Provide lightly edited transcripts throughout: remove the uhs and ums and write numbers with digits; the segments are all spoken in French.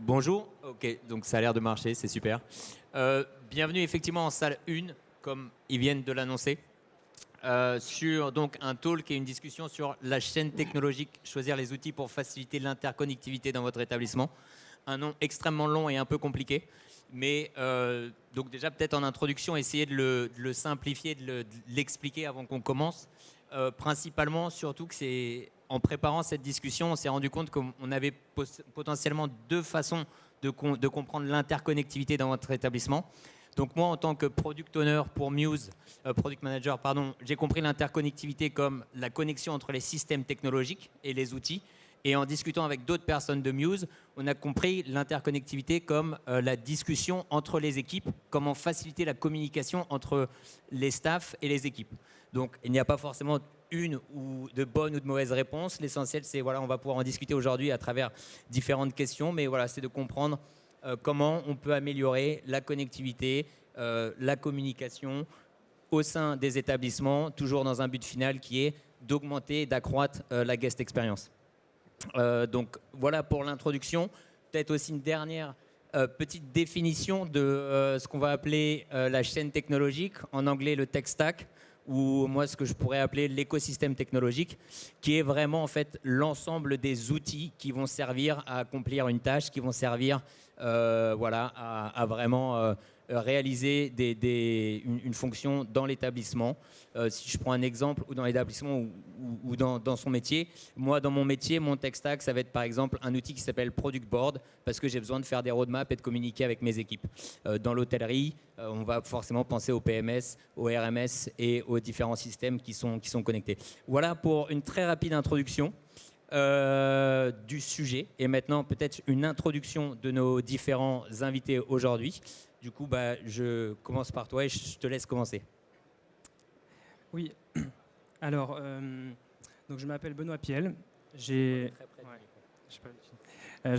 Bonjour, ok, donc ça a l'air de marcher, c'est super. Bienvenue effectivement en salle 1, comme ils viennent de l'annoncer, sur donc un talk et une discussion sur la chaîne technologique, choisir les outils pour faciliter l'interconnectivité dans votre établissement. Un nom extrêmement long et un peu compliqué, mais donc déjà peut-être en introduction, essayer de le simplifier, de l'expliquer avant qu'on commence. Principalement, surtout que c'est en préparant cette discussion, on s'est rendu compte qu'on avait potentiellement deux façons de comprendre l'interconnectivité dans votre établissement. Donc moi, en tant que product owner pour Muse, product manager, pardon, j'ai compris l'interconnectivité comme la connexion entre les systèmes technologiques et les outils. Et en discutant avec d'autres personnes de Muse, on a compris l'interconnectivité comme la discussion entre les équipes, comment faciliter la communication entre les staffs et les équipes. Donc il n'y a pas forcément une ou de bonnes ou de mauvaises réponses. L'essentiel, c'est voilà, on va pouvoir en discuter aujourd'hui à travers différentes questions, mais voilà, c'est de comprendre comment on peut améliorer la connectivité, la communication au sein des établissements, toujours dans un but final qui est d'augmenter et d'accroître la guest experience. Donc voilà pour l'introduction. Peut-être aussi une dernière petite définition de ce qu'on va appeler la chaîne technologique, en anglais le tech stack, ou moi ce que je pourrais appeler l'écosystème technologique, qui est vraiment en fait l'ensemble des outils qui vont servir à accomplir une tâche, qui vont servir voilà, à vraiment réaliser une fonction dans l'établissement. Si je prends un exemple, ou dans l'établissement ou dans son métier, moi dans mon métier, mon tech stack, ça va être par exemple un outil qui s'appelle Product Board, parce que j'ai besoin de faire des roadmaps et de communiquer avec mes équipes. Dans l'hôtellerie, on va forcément penser au PMS, au RMS et aux différents systèmes qui sont connectés. Voilà pour une très rapide introduction du sujet. Et maintenant, peut-être une introduction de nos différents invités aujourd'hui. Du coup, je commence par toi et je te laisse commencer. Oui, alors, donc je m'appelle Benoît Piel. Je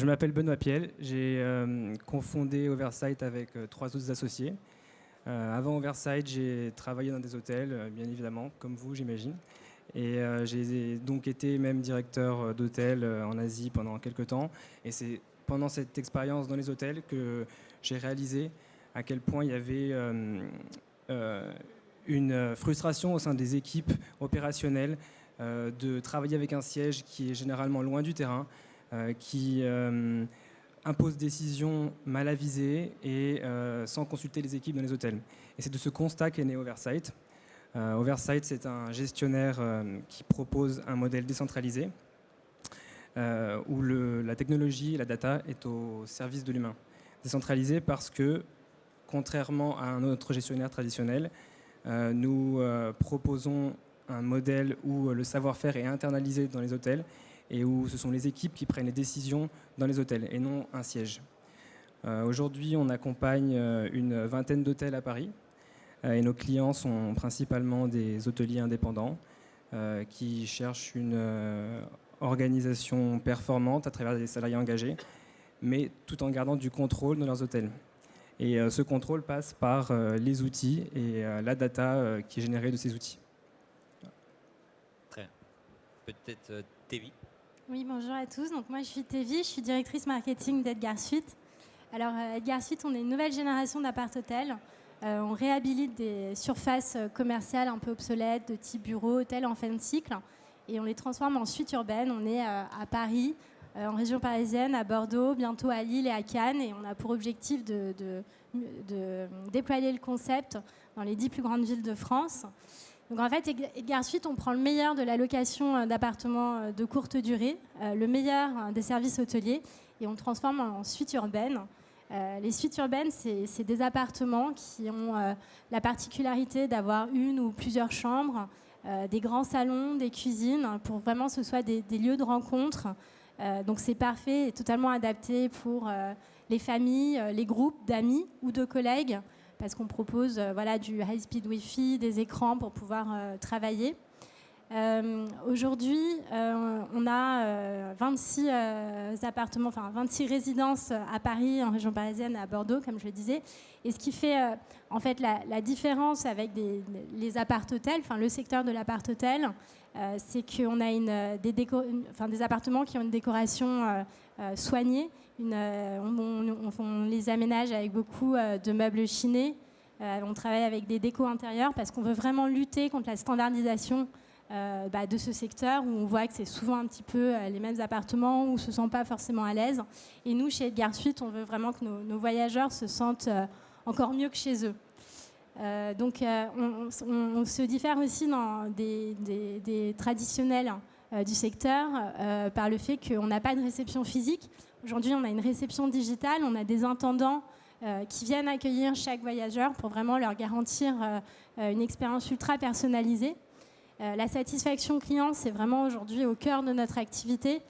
m'appelle Benoît Piel. J'ai cofondé Oversight avec 3 autres associés. Avant Oversight, j'ai travaillé dans des hôtels, bien évidemment, comme vous, j'imagine. Et j'ai donc été même directeur d'hôtel en Asie pendant quelques temps. Et c'est pendant cette expérience dans les hôtels que j'ai réalisé à quel point il y avait une frustration au sein des équipes opérationnelles de travailler avec un siège qui est généralement loin du terrain, qui impose décisions mal avisées et sans consulter les équipes dans les hôtels. Et c'est de ce constat qu'est né Oversight. Oversight, c'est un gestionnaire qui propose un modèle décentralisé où la technologie et la data est au service de l'humain. Décentralisé parce que, contrairement à un autre gestionnaire traditionnel, nous proposons un modèle où le savoir-faire est internalisé dans les hôtels et où ce sont les équipes qui prennent les décisions dans les hôtels et non un siège. Aujourd'hui, on accompagne une vingtaine d'hôtels à Paris et nos clients sont principalement des hôteliers indépendants qui cherchent une organisation performante à travers des salariés engagés, mais tout en gardant du contrôle dans leurs hôtels. Et ce contrôle passe par les outils et la data qui est générée de ces outils. Très bien. Peut-être Tévi. Oui, bonjour à tous. Donc, moi, je suis Tévi, je suis directrice marketing d'Edgar Suite. Alors, Edgar Suite, on est une nouvelle génération d'appart-hôtels. On réhabilite des surfaces commerciales un peu obsolètes, de type bureau, hôtel en fin de cycle, et on les transforme en suites urbaines. On est à Paris, en région parisienne, à Bordeaux, bientôt à Lille et à Cannes, et on a pour objectif de déployer le concept dans les 10 plus grandes villes de France. Donc en fait, Edgar Suite, on prend le meilleur de la location d'appartements de courte durée, le meilleur des services hôteliers, et on le transforme en suites urbaines. Les suites urbaines, c'est des appartements qui ont la particularité d'avoir une ou plusieurs chambres, des grands salons, des cuisines, pour vraiment que ce soit des lieux de rencontre. Donc c'est parfait et totalement adapté pour les familles, les groupes d'amis ou de collègues, parce qu'on propose voilà, du high-speed Wi-Fi, des écrans pour pouvoir travailler. Aujourd'hui, on a 26 appartements, enfin 26 résidences à Paris, en région parisienne et à Bordeaux, comme je le disais. Et ce qui fait en fait la différence avec les appart-hôtels, enfin le secteur de l'appart-hôtel, c'est qu'on a des appartements qui ont une décoration soignée. On les aménage avec beaucoup de meubles chinés. On travaille avec des décos intérieurs parce qu'on veut vraiment lutter contre la standardisation de ce secteur où on voit que c'est souvent un petit peu les mêmes appartements où on ne se sent pas forcément à l'aise. Et nous, chez Edgar Suite, on veut vraiment que nos voyageurs se sentent encore mieux que chez eux. On se diffère aussi dans des traditionnels du secteur par le fait qu'on n'a pas de réception physique. Aujourd'hui, on a une réception digitale, on a des intendants qui viennent accueillir chaque voyageur pour vraiment leur garantir une expérience ultra personnalisée. La satisfaction client, c'est vraiment aujourd'hui au cœur de notre activité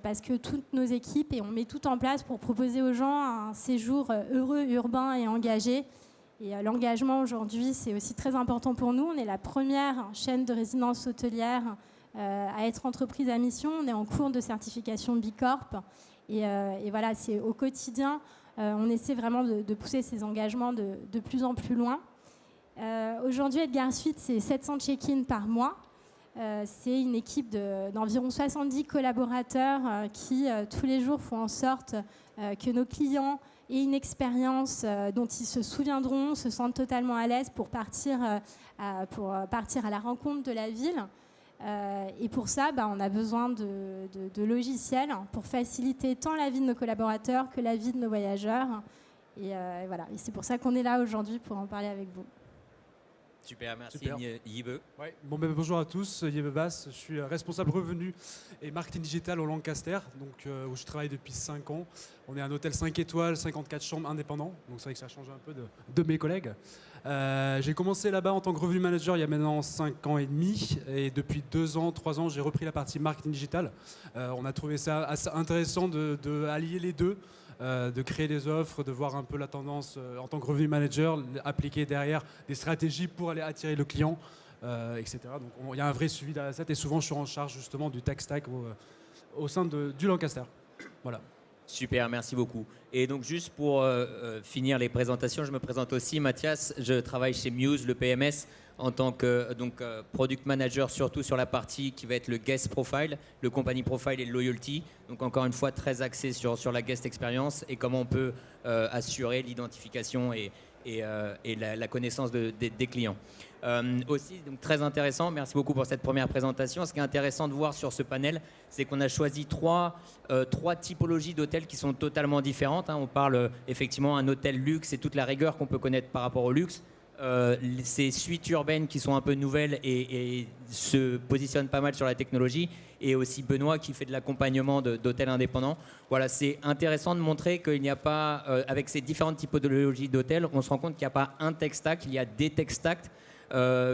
parce que toutes nos équipes, et on met tout en place pour proposer aux gens un séjour heureux, urbain et engagé. Et l'engagement aujourd'hui, c'est aussi très important pour nous. On est la première chaîne de résidences hôtelières à être entreprise à mission. On est en cours de certification B Corp. Et voilà, c'est au quotidien, on essaie vraiment de pousser ces engagements de plus en plus loin. Aujourd'hui, Edgar Suite, c'est 700 check-in par mois. C'est une équipe d'environ 70 collaborateurs qui, tous les jours, font en sorte que nos clients aient une expérience dont ils se souviendront, se sentent totalement à l'aise pour partir à la rencontre de la ville. Et pour ça, on a besoin de logiciels pour faciliter tant la vie de nos collaborateurs que la vie de nos voyageurs. Et voilà. Et c'est pour ça qu'on est là aujourd'hui pour en parler avec vous. Super, merci. Super. Yves. Ouais. Bonjour à tous, Yves Bass, je suis responsable revenu et marketing digital au Lancaster, donc, où je travaille depuis 5 ans. On est un hôtel 5 étoiles, 54 chambres indépendants, donc c'est vrai que ça change un peu de mes collègues. J'ai commencé là-bas en tant que revenu manager il y a maintenant 5 ans et demi, et depuis 2 ans, 3 ans, j'ai repris la partie marketing digital. On a trouvé ça assez intéressant de allier les deux. De créer des offres, de voir un peu la tendance en tant que revenu manager, appliquer derrière des stratégies pour aller attirer le client, etc. Donc il y a un vrai suivi derrière ça et souvent je suis en charge justement du tech stack au sein du Lancaster. Voilà. Super, merci beaucoup. Et donc juste pour finir les présentations, je me présente aussi, Mathias, je travaille chez Muse, le PMS, en tant que product manager, surtout sur la partie qui va être le guest profile, le company profile et le loyalty. Donc encore une fois, très axé sur la guest experience et comment on peut assurer l'identification et la connaissance des clients. Aussi, donc très intéressant, merci beaucoup pour cette première présentation. Ce qui est intéressant de voir sur ce panel, c'est qu'on a choisi trois typologies d'hôtels qui sont totalement différentes. On parle effectivement d'un hôtel luxe et toute la rigueur qu'on peut connaître par rapport au luxe. Ces suites urbaines qui sont un peu nouvelles et se positionnent pas mal sur la technologie, et aussi Benoît qui fait de l'accompagnement d'hôtels indépendants. Voilà, c'est intéressant de montrer qu'il n'y a pas, avec ces différentes typologies d'hôtels, on se rend compte qu'il n'y a pas un tech stack, il y a des tech stacks,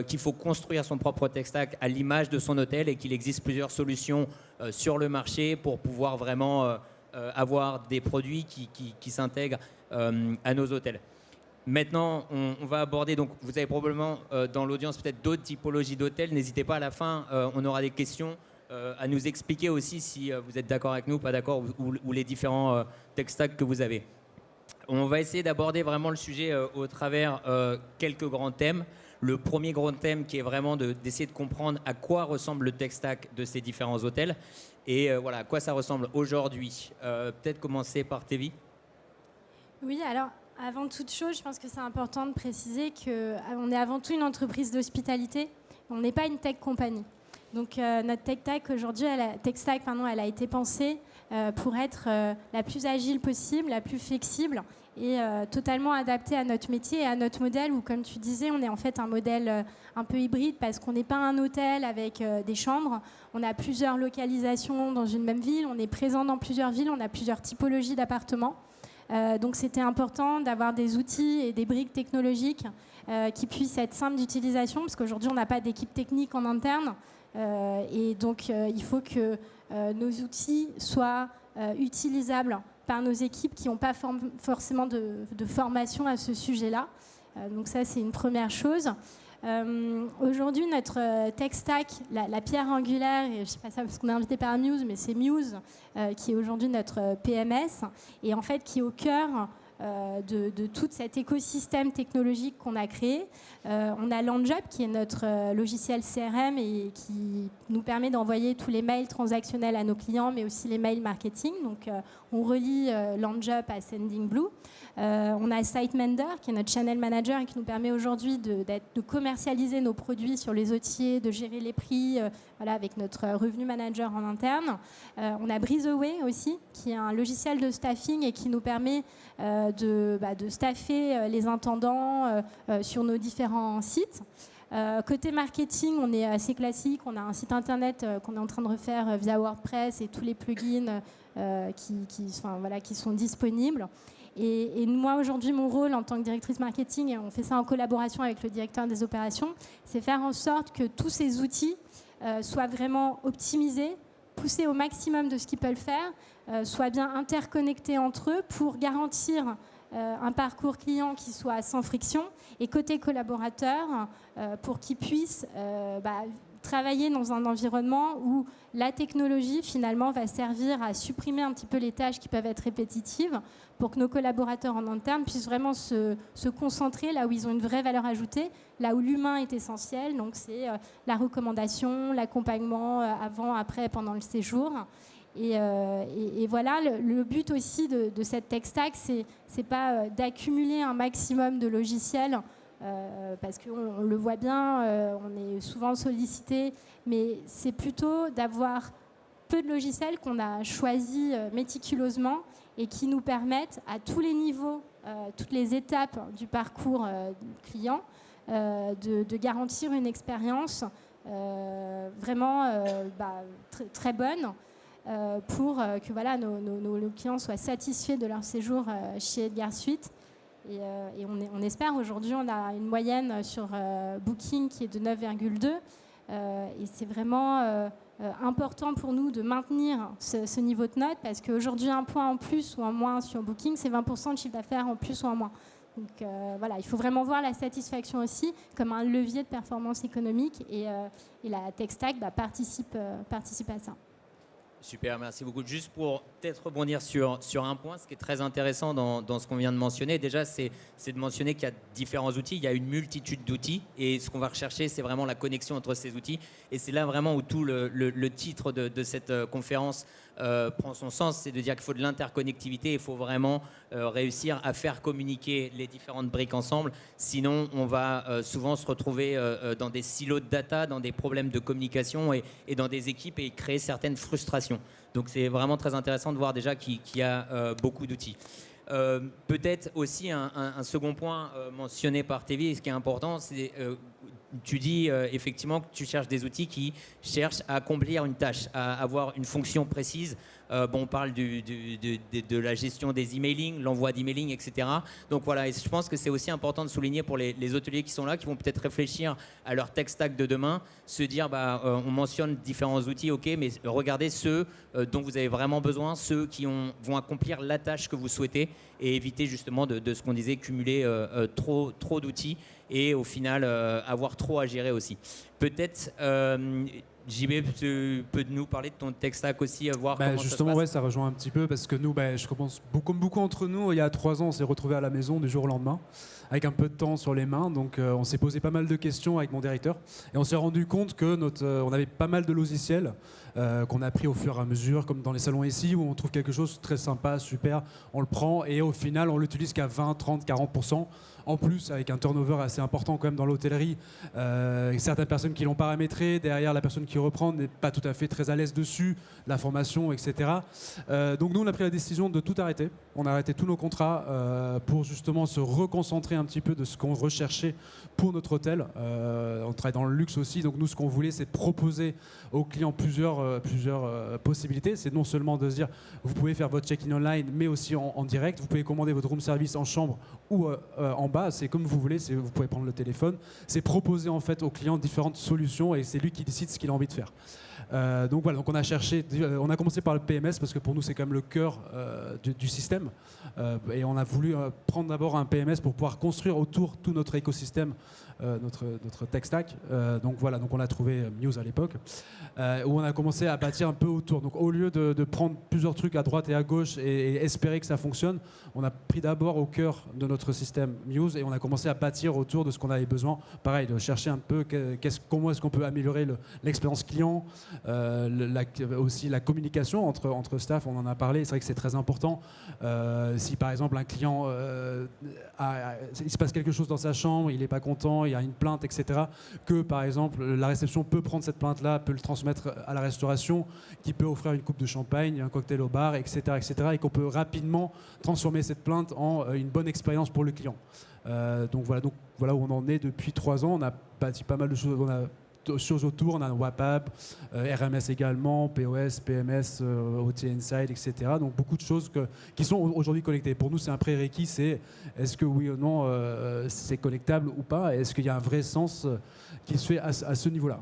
qu'il faut construire son propre tech stack à l'image de son hôtel et qu'il existe plusieurs solutions sur le marché pour pouvoir vraiment avoir des produits qui s'intègrent à nos hôtels. Maintenant, on va aborder, donc vous avez probablement dans l'audience peut-être d'autres typologies d'hôtels. N'hésitez pas, à la fin, on aura des questions à nous expliquer aussi si vous êtes d'accord avec nous, pas d'accord, ou les différents tech stacks que vous avez. On va essayer d'aborder vraiment le sujet au travers quelques grands thèmes. Le premier grand thème qui est vraiment d'essayer de comprendre à quoi ressemble le tech stack de ces différents hôtels et voilà, à quoi ça ressemble aujourd'hui. Peut-être commencer par Tévi. Oui, alors avant toute chose, je pense que c'est important de préciser qu'on est avant tout une entreprise d'hospitalité. On n'est pas une tech compagnie. Donc notre tech stack aujourd'hui, elle a été pensée pour être la plus agile possible, la plus flexible et totalement adaptée à notre métier et à notre modèle où, comme tu disais, on est en fait un modèle un peu hybride parce qu'on n'est pas un hôtel avec des chambres. On a plusieurs localisations dans une même ville, on est présent dans plusieurs villes, on a plusieurs typologies d'appartements. Donc c'était important d'avoir des outils et des briques technologiques qui puissent être simples d'utilisation parce qu'aujourd'hui on n'a pas d'équipe technique en interne et donc il faut que nos outils soient utilisables par nos équipes qui n'ont pas forcément de formation à ce sujet-là. Donc ça c'est une première chose. Aujourd'hui, notre tech stack, la pierre angulaire, et je ne sais pas ça parce qu'on est invité par Muse, mais c'est Muse qui est aujourd'hui notre PMS, et en fait qui est au cœur de tout cet écosystème technologique qu'on a créé. On a LandJob qui est notre logiciel CRM et qui nous permet d'envoyer tous les mails transactionnels à nos clients, mais aussi les mails marketing. Donc on relie LandJob à Sendingblue. On a SiteMender qui est notre channel manager et qui nous permet aujourd'hui de commercialiser nos produits sur les OTA, de gérer les prix voilà, avec notre revenu manager en interne. On a Breezeway aussi qui est un logiciel de staffing et qui nous permet de staffer les intendants sur nos différents sites. Côté marketing, on est assez classique. On a un site internet qu'on est en train de refaire via WordPress et tous les plugins qui sont disponibles. Et moi, aujourd'hui, mon rôle en tant que directrice marketing, et on fait ça en collaboration avec le directeur des opérations, c'est faire en sorte que tous ces outils soient vraiment optimisés, poussés au maximum de ce qu'ils peuvent faire, soient bien interconnectés entre eux pour garantir un parcours client qui soit sans friction, et côté collaborateur, pour qu'ils puissent travailler dans un environnement où la technologie finalement va servir à supprimer un petit peu les tâches qui peuvent être répétitives pour que nos collaborateurs en interne puissent vraiment se concentrer là où ils ont une vraie valeur ajoutée, là où l'humain est essentiel. Donc c'est la recommandation, l'accompagnement avant, après, pendant le séjour. Et voilà, le but aussi de cette tech stack, c'est pas d'accumuler un maximum de logiciels, parce qu'on le voit bien, on est souvent sollicité, mais c'est plutôt d'avoir peu de logiciels qu'on a choisis méticuleusement et qui nous permettent à tous les niveaux, toutes les étapes du parcours client, de garantir une expérience vraiment très bonne, pour que voilà, nos clients soient satisfaits de leur séjour chez Edgar Suite. Et on espère, aujourd'hui, on a une moyenne sur Booking qui est de 9,2. Et c'est vraiment important pour nous de maintenir ce niveau de note, parce qu'aujourd'hui, un point en plus ou en moins sur Booking, c'est 20% de chiffre d'affaires en plus ou en moins. Donc voilà, il faut vraiment voir la satisfaction aussi comme un levier de performance économique, et la tech stack participe à ça. Super, merci beaucoup. Juste pour peut-être rebondir sur un point, ce qui est très intéressant dans ce qu'on vient de mentionner, déjà, c'est de mentionner qu'il y a différents outils, il y a une multitude d'outils, et ce qu'on va rechercher, c'est vraiment la connexion entre ces outils. Et c'est là vraiment où tout le titre de cette conférence prend son sens, c'est de dire qu'il faut de l'interconnectivité, il faut vraiment réussir à faire communiquer les différentes briques ensemble. Sinon, on va souvent se retrouver dans des silos de data, dans des problèmes de communication et dans des équipes, et créer certaines frustrations. Donc c'est vraiment très intéressant de voir déjà qu'il y a beaucoup d'outils. Peut-être aussi un second point mentionné par Tevi, ce qui est important, c'est tu dis effectivement que tu cherches des outils qui cherchent à accomplir une tâche, à avoir une fonction précise. On parle de la gestion des emailing, l'envoi d'emailing, etc. Donc voilà, et je pense que c'est aussi important de souligner pour les hôteliers qui sont là, qui vont peut-être réfléchir à leur tech stack de demain, se dire on mentionne différents outils, ok, mais regardez ceux dont vous avez vraiment besoin, ceux qui vont accomplir la tâche que vous souhaitez, et éviter justement de ce qu'on disait, cumuler trop d'outils et au final avoir trop à gérer aussi. Peut-être JB, tu peux nous parler de ton tech stack aussi, voir comment justement, ça se passe. ça rejoint un petit peu, parce que nous, je commence comme beaucoup d'entre nous, il y a 3 ans, on s'est retrouvés à la maison du jour au lendemain, avec un peu de temps sur les mains. Donc on s'est posé pas mal de questions avec mon directeur, et on s'est rendu compte que on avait pas mal de logiciels qu'on a pris au fur et à mesure, comme dans les salons ici, où on trouve quelque chose de très sympa, super, on le prend, et au final, on l'utilise qu'à 20, 30, 40%. En plus, avec un turnover assez important quand même dans l'hôtellerie, certaines personnes qui l'ont paramétré, derrière la personne qui reprend n'est pas tout à fait très à l'aise dessus, la formation, etc. Donc nous, on a pris la décision de tout arrêter. On a arrêté tous nos contrats pour justement se reconcentrer un petit peu de ce qu'on recherchait pour notre hôtel. On travaille dans le luxe aussi, donc nous, ce qu'on voulait, c'est de proposer aux clients plusieurs possibilités. C'est non seulement de se dire, vous pouvez faire votre check-in online, mais aussi en direct. Vous pouvez commander votre room service en chambre ou en bas, c'est comme vous voulez, vous pouvez prendre le téléphone, c'est proposer en fait au client différentes solutions et c'est lui qui décide ce qu'il a envie de faire. Donc voilà, donc on a commencé par le PMS parce que pour nous c'est quand même le cœur du système et on a voulu prendre d'abord un PMS pour pouvoir construire autour tout notre écosystème, notre tech stack. Donc voilà, donc on a trouvé Muse à l'époque où on a commencé à bâtir un peu autour. Donc au lieu de prendre plusieurs trucs à droite et à gauche et espérer que ça fonctionne, on a pris d'abord au cœur de notre système Muse et on a commencé à bâtir autour de ce qu'on avait besoin. Pareil, de chercher un peu comment est-ce qu'on peut améliorer l'expérience client. Aussi la communication entre staff, on en a parlé, c'est vrai que c'est très important. Si par exemple un client, il se passe quelque chose dans sa chambre, il n'est pas content, il y a une plainte, etc., que par exemple la réception peut prendre cette plainte-là, peut le transmettre à la restauration, qui peut offrir une coupe de champagne, un cocktail au bar, etc., etc., et qu'on peut rapidement transformer cette plainte en une bonne expérience pour le client. Donc voilà où on en est depuis 3 ans. On a bâti pas mal de choses. On a choses autour, on a un WAPAP, RMS également, POS, PMS, OT Inside, etc. Donc beaucoup de choses qui sont aujourd'hui connectées. Pour nous, c'est un prérequis, c'est est-ce que oui ou non c'est connectable ou pas, est-ce qu'il y a un vrai sens qui se fait à ce niveau-là.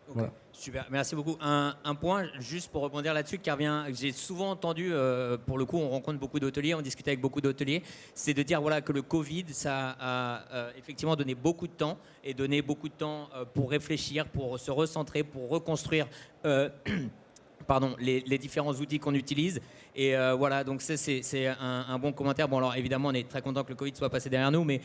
Okay. Voilà. Super, merci beaucoup. Un point, juste pour rebondir là-dessus, qui revient, que j'ai souvent entendu, pour le coup, on rencontre beaucoup d'hôteliers, on discute avec beaucoup d'hôteliers, c'est de dire voilà, que le Covid, ça a effectivement donné beaucoup de temps, et donné beaucoup de temps pour réfléchir, pour se recentrer, pour reconstruire les différents outils qu'on utilise. Et voilà, donc ça, c'est un bon commentaire. Bon, alors évidemment, on est très content que le Covid soit passé derrière nous, mais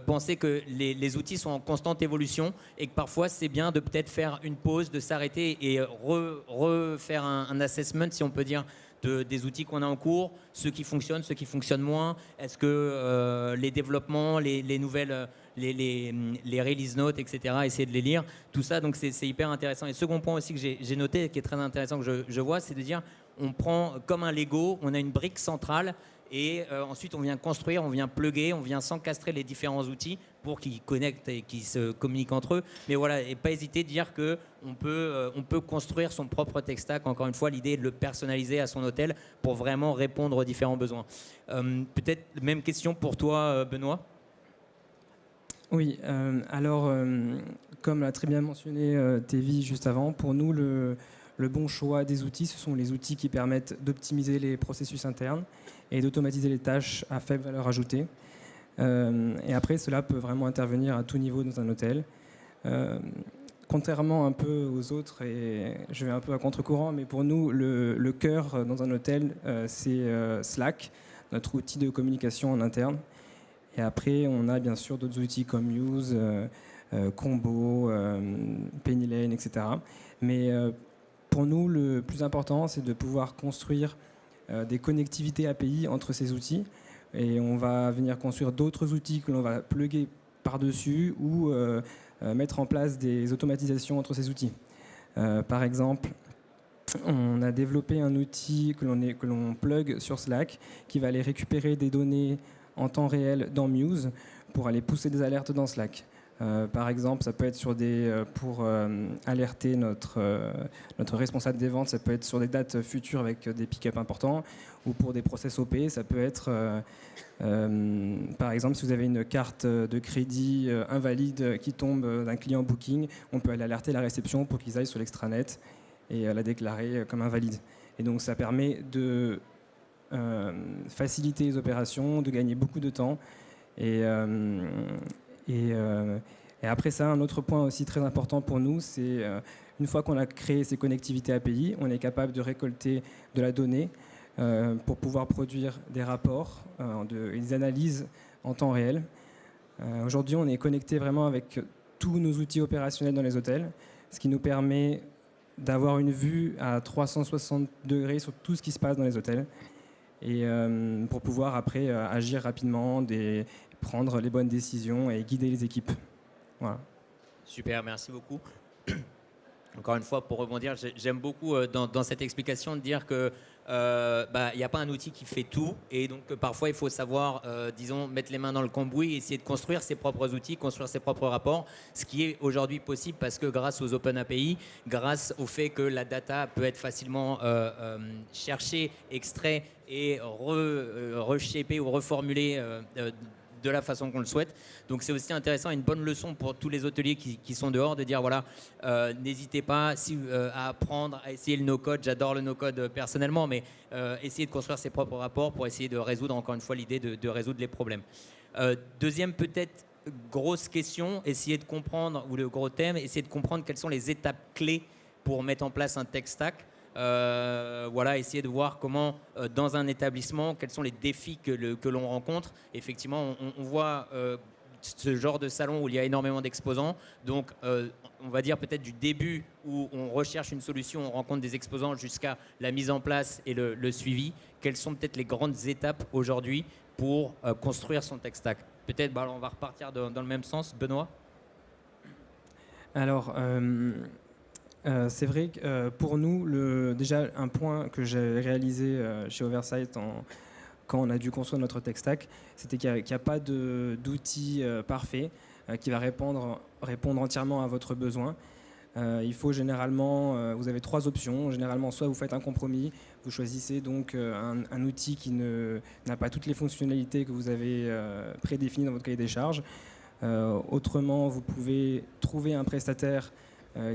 pensez que les outils sont en constante évolution et que parfois, c'est bien de peut-être faire une pause, de s'arrêter et refaire un assessment, si on peut dire, des outils qu'on a en cours, ceux qui fonctionnent moins. Est-ce que les développements, les nouvelles, les release notes, etc., essayer de les lire, tout ça, donc c'est hyper intéressant. Et second point aussi que j'ai noté, qui est très intéressant, que je vois, c'est de dire, on prend comme un Lego, on a une brique centrale et ensuite on vient construire, on vient plugger, on vient s'encastrer les différents outils pour qu'ils connectent et qu'ils se communiquent entre eux. Mais voilà, et pas hésiter de dire qu'on peut construire son propre tech stack. Encore une fois, l'idée est de le personnaliser à son hôtel pour vraiment répondre aux différents besoins. Peut-être même question pour toi, Benoît. Oui, alors, comme l'a très bien mentionné Tevy juste avant, pour nous, le bon choix des outils, ce sont les outils qui permettent d'optimiser les processus internes et d'automatiser les tâches à faible valeur ajoutée. Et après, cela peut vraiment intervenir à tout niveau dans un hôtel. Contrairement un peu aux autres, et je vais un peu à contre-courant, mais pour nous, le cœur dans un hôtel, c'est Slack, notre outil de communication en interne. Et après, on a bien sûr d'autres outils comme Muse, Combo, Pennylane, etc. Mais pour nous, le plus important, c'est de pouvoir construire des connectivités API entre ces outils. Et on va venir construire d'autres outils que l'on va plugger par-dessus ou mettre en place des automatisations entre ces outils. Par exemple, on a développé un outil que l'on plug sur Slack qui va aller récupérer des données en temps réel dans Muse pour aller pousser des alertes dans Slack. Par exemple, ça peut être pour alerter notre responsable des ventes, ça peut être sur des dates futures avec des pick-up importants, ou pour des process OP, ça peut être, par exemple, si vous avez une carte de crédit invalide qui tombe d'un client Booking, on peut aller alerter la réception pour qu'ils aillent sur l'extranet et la déclarer comme invalide. Et donc ça permet de faciliter les opérations, de gagner beaucoup de temps. Et après ça, un autre point aussi très important pour nous, c'est une fois qu'on a créé ces connectivités API, on est capable de récolter de la donnée pour pouvoir produire des rapports, des analyses en temps réel. Aujourd'hui, on est connecté vraiment avec tous nos outils opérationnels dans les hôtels, ce qui nous permet d'avoir une vue à 360 degrés sur tout ce qui se passe dans les hôtels et pour pouvoir après agir rapidement, prendre les bonnes décisions et guider les équipes. Voilà. Super, merci beaucoup. Encore une fois, pour rebondir, j'aime beaucoup dans cette explication de dire que il n'y a pas un outil qui fait tout et donc parfois il faut savoir, disons, mettre les mains dans le cambouis et essayer de construire ses propres outils, construire ses propres rapports, ce qui est aujourd'hui possible parce que grâce aux Open API, grâce au fait que la data peut être facilement cherchée, extraite et reshapée ou reformulée de la façon qu'on le souhaite. Donc c'est aussi intéressant, une bonne leçon pour tous les hôteliers qui sont dehors de dire voilà, n'hésitez pas à apprendre, à essayer le no-code. J'adore le no-code personnellement, mais essayer de construire ses propres rapports pour essayer de résoudre encore une fois l'idée de résoudre les problèmes. Deuxième peut-être grosse question, essayer de comprendre, ou le gros thème, essayer de comprendre quelles sont les étapes clés pour mettre en place un tech stack. Voilà, essayer de voir comment, dans un établissement, quels sont les défis que l'on rencontre. Effectivement, on voit ce genre de salon où il y a énormément d'exposants. Donc, on va dire peut-être du début où on recherche une solution, on rencontre des exposants jusqu'à la mise en place et le suivi. Quelles sont peut-être les grandes étapes aujourd'hui pour construire son tech stack? Peut-être, on va repartir dans le même sens. Benoît? Alors, c'est vrai que pour nous, déjà un point que j'ai réalisé chez Oversight quand on a dû construire notre tech stack, c'était qu'il n'y a pas d'outil parfait qui va répondre entièrement à votre besoin. Il faut généralement, vous avez 3 options. Généralement, soit vous faites un compromis, vous choisissez donc un outil qui n'a pas toutes les fonctionnalités que vous avez prédéfinies dans votre cahier des charges. Autrement, vous pouvez trouver un prestataire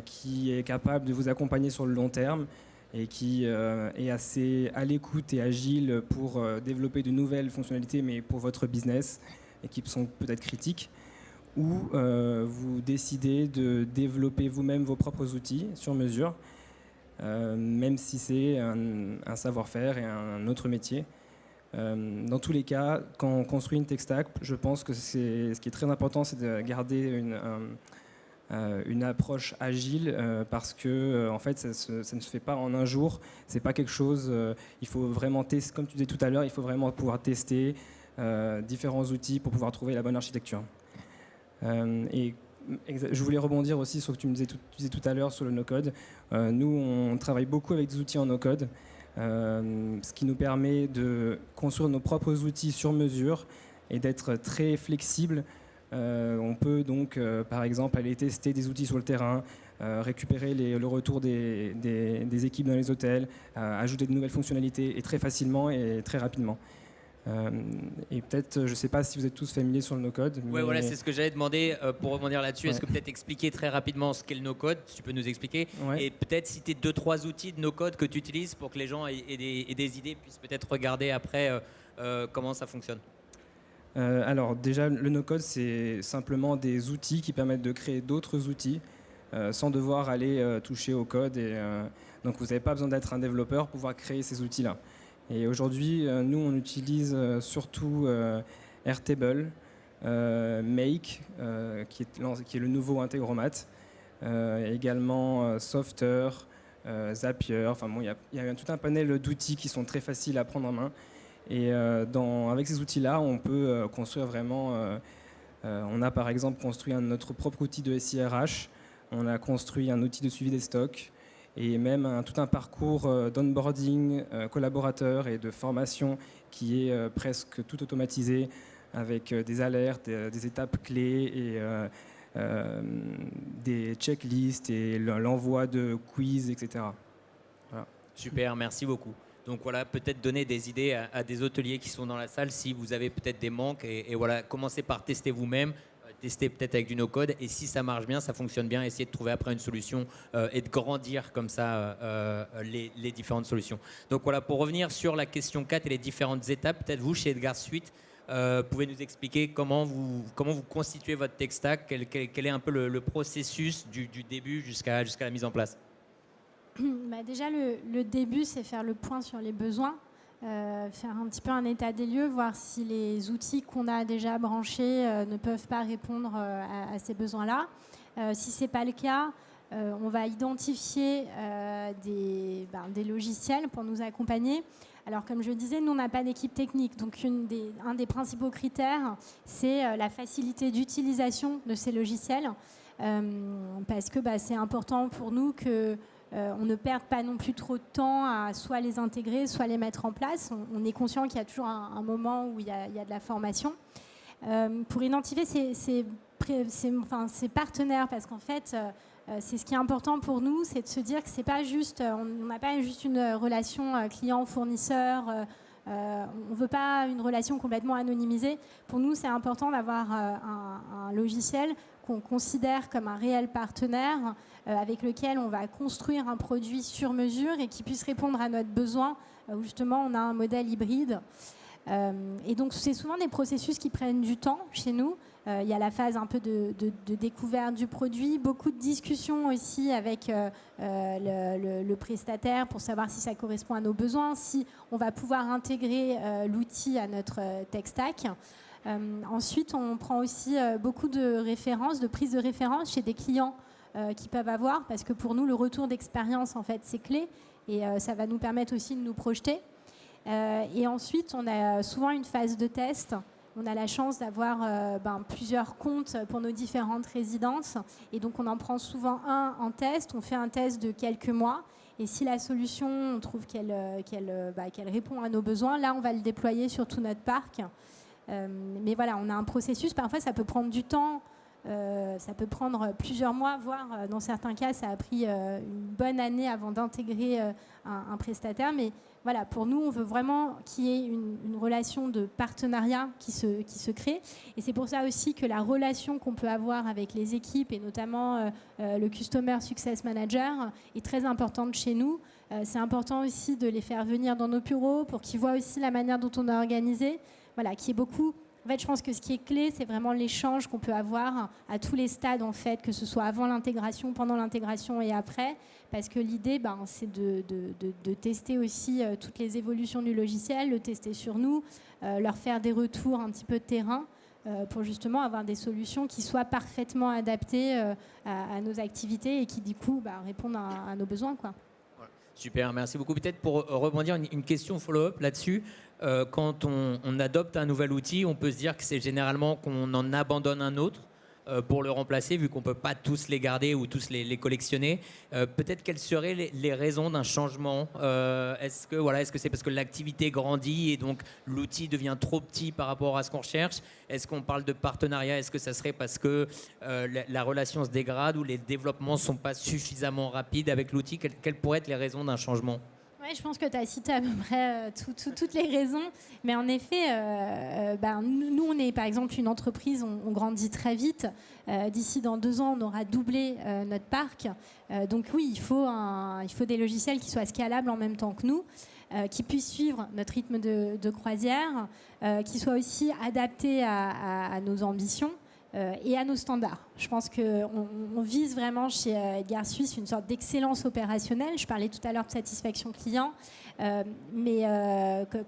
qui est capable de vous accompagner sur le long terme et qui est assez à l'écoute et agile pour développer de nouvelles fonctionnalités, mais pour votre business, et qui sont peut-être critiques. Ou vous décidez de développer vous-même vos propres outils sur mesure, même si c'est un savoir-faire et un autre métier. Dans tous les cas, quand on construit une tech stack, je pense que ce qui est très important, c'est de garder une approche agile parce que en fait, ça ne se fait pas en un jour. C'est pas quelque chose. Il faut vraiment tester, comme tu disais tout à l'heure, il faut vraiment pouvoir tester différents outils pour pouvoir trouver la bonne architecture. Et je voulais rebondir aussi sur ce que tu disais tout à l'heure sur le no-code. Nous, on travaille beaucoup avec des outils en no-code, ce qui nous permet de construire nos propres outils sur mesure et d'être très flexible. On peut donc, par exemple, aller tester des outils sur le terrain, récupérer le retour des équipes dans les hôtels, ajouter de nouvelles fonctionnalités et très facilement et très rapidement. Et peut-être, je ne sais pas si vous êtes tous familiers sur le no-code. Oui, voilà, c'est ce que j'allais demander pour rebondir là-dessus. Ouais. Est-ce que peut-être expliquer très rapidement ce qu'est le no-code, si tu peux nous expliquer, ouais. Et peut-être citer 2-3 outils de no-code que tu utilises pour que les gens aient des idées, puissent peut-être regarder après comment ça fonctionne. Alors déjà, le no-code, c'est simplement des outils qui permettent de créer d'autres outils sans devoir aller toucher au code. Donc vous n'avez pas besoin d'être un développeur pour pouvoir créer ces outils-là. Et aujourd'hui, nous, on utilise surtout Airtable, Make, qui est le nouveau Integromat, également Softer, Zapier. Enfin bon, il y a tout un panel d'outils qui sont très faciles à prendre en main. Et avec ces outils-là, on peut construire vraiment... on a par exemple construit notre propre outil de SIRH, on a construit un outil de suivi des stocks, et même tout un parcours d'onboarding collaborateur et de formation qui est presque tout automatisé avec des alertes, des étapes clés et des checklists et l'envoi de quiz, etc. Voilà. Super, merci beaucoup. Donc voilà, peut-être donner des idées à des hôteliers qui sont dans la salle si vous avez peut-être des manques et voilà, commencez par tester vous-même. Tester peut-être avec du no-code et si ça marche bien, ça fonctionne bien, essayer de trouver après une solution et de grandir comme ça les différentes solutions. Donc voilà, pour revenir sur la question 4 et les différentes étapes, peut-être vous chez Edgar Suite, pouvez nous expliquer comment vous constituez votre tech stack, quel est un peu le processus du début jusqu'à la mise en place. Déjà, le début, c'est faire le point sur les besoins. Faire un petit peu un état des lieux, voir si les outils qu'on a déjà branchés ne peuvent pas répondre à ces besoins-là. Si ce n'est pas le cas, on va identifier des logiciels pour nous accompagner. Alors, comme je le disais, nous, on n'a pas d'équipe technique. Donc, un des principaux critères, c'est la facilité d'utilisation de ces logiciels. Parce que c'est important pour nous que on ne perd pas non plus trop de temps à soit les intégrer, soit les mettre en place. On est conscient qu'il y a toujours un moment où il y a de la formation. Pour identifier ces partenaires, parce qu'en fait, c'est ce qui est important pour nous, c'est de se dire que c'est pas juste, on n'a pas juste une relation client-fournisseur On ne veut pas une relation complètement anonymisée. Pour nous, c'est important d'avoir un logiciel qu'on considère comme un réel partenaire avec lequel on va construire un produit sur mesure et qui puisse répondre à notre besoin, où justement on a un modèle hybride. Et donc c'est souvent des processus qui prennent du temps chez nous. Il y a la phase un peu de découverte du produit, beaucoup de discussions aussi avec le prestataire pour savoir si ça correspond à nos besoins, si on va pouvoir intégrer l'outil à notre tech stack. Ensuite, on prend aussi beaucoup de références, de prises de référence chez des clients qui peuvent avoir, parce que pour nous, le retour d'expérience, en fait, c'est clé et ça va nous permettre aussi de nous projeter. Et ensuite, on a souvent une phase de test. On a la chance d'avoir plusieurs comptes pour nos différentes résidences. Et donc, on en prend souvent un en test. On fait un test de quelques mois. Et si la solution, on trouve qu'elle répond à nos besoins, là, on va le déployer sur tout notre parc. Mais voilà, on a un processus. Parfois, ça peut prendre du temps. Ça peut prendre plusieurs mois, voire dans certains cas, ça a pris une bonne année avant d'intégrer un prestataire. Mais voilà, pour nous, on veut vraiment qu'il y ait une relation de partenariat qui se crée. Et c'est pour ça aussi que la relation qu'on peut avoir avec les équipes, et notamment le Customer Success Manager, est très importante chez nous. C'est important aussi de les faire venir dans nos bureaux pour qu'ils voient aussi la manière dont on est organisé. Voilà, qui est beaucoup... En fait, je pense que ce qui est clé, c'est vraiment l'échange qu'on peut avoir à tous les stades, en fait, que ce soit avant l'intégration, pendant l'intégration et après. Parce que l'idée, c'est de tester aussi toutes les évolutions du logiciel, le tester sur nous, leur faire des retours un petit peu de terrain pour justement avoir des solutions qui soient parfaitement adaptées à nos activités et qui, du coup, répondent à nos besoins, quoi. Super, merci beaucoup. Peut-être pour rebondir, une question follow-up là-dessus. Quand on adopte un nouvel outil, on peut se dire que c'est généralement qu'on en abandonne un autre pour le remplacer, vu qu'on ne peut pas tous les garder ou tous les collectionner. Peut-être quelles seraient les raisons d'un changement? Est-ce que c'est parce que l'activité grandit et donc l'outil devient trop petit par rapport à ce qu'on recherche? Est-ce qu'on parle de partenariat? Est-ce que ça serait parce que la relation se dégrade ou les développements ne sont pas suffisamment rapides avec l'outil? Quelles pourraient être les raisons d'un changement? Ouais, je pense que tu as cité à peu près toutes les raisons. Mais en effet, nous, on est par exemple une entreprise, on grandit très vite. D'ici dans 2 ans, on aura doublé notre parc. Donc oui, il faut des logiciels qui soient scalables en même temps que nous, qui puissent suivre notre rythme de croisière, qui soient aussi adaptés à nos ambitions. Et à nos standards. Je pense qu'on vise vraiment chez Edgard Suisse une sorte d'excellence opérationnelle. Je parlais tout à l'heure de satisfaction client, mais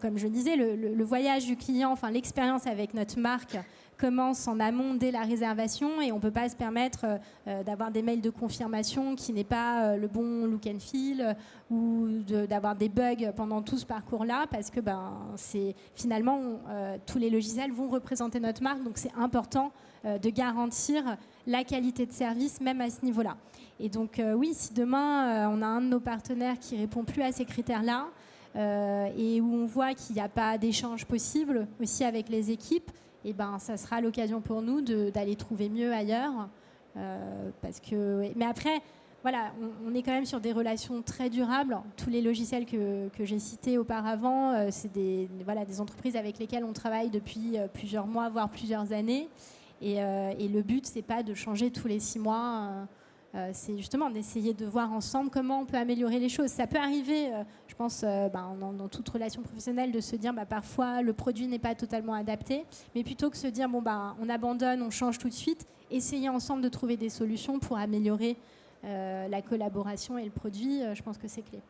comme je disais, le voyage du client, enfin l'expérience avec notre marque commence en amont dès la réservation et on ne peut pas se permettre d'avoir des mails de confirmation qui n'est pas le bon look and feel ou d'avoir des bugs pendant tout ce parcours-là parce que finalement tous les logiciels vont représenter notre marque, donc c'est important de garantir la qualité de service même à ce niveau-là. Et donc oui, si demain on a un de nos partenaires qui répond plus à ces critères-là et où on voit qu'il n'y a pas d'échange possible aussi avec les équipes, et ça sera l'occasion pour nous d'aller trouver mieux ailleurs. Mais après, voilà, on est quand même sur des relations très durables. Tous les logiciels que j'ai cités auparavant, c'est des entreprises avec lesquelles on travaille depuis plusieurs mois, voire plusieurs années. Et le but, c'est pas de changer tous les 6 mois. C'est justement d'essayer de voir ensemble comment on peut améliorer les choses. Ça peut arriver, je pense, dans toute relation professionnelle, de se dire parfois le produit n'est pas totalement adapté, mais plutôt que se dire on abandonne, on change tout de suite, essayer ensemble de trouver des solutions pour améliorer la collaboration et le produit. Je pense que c'est clé.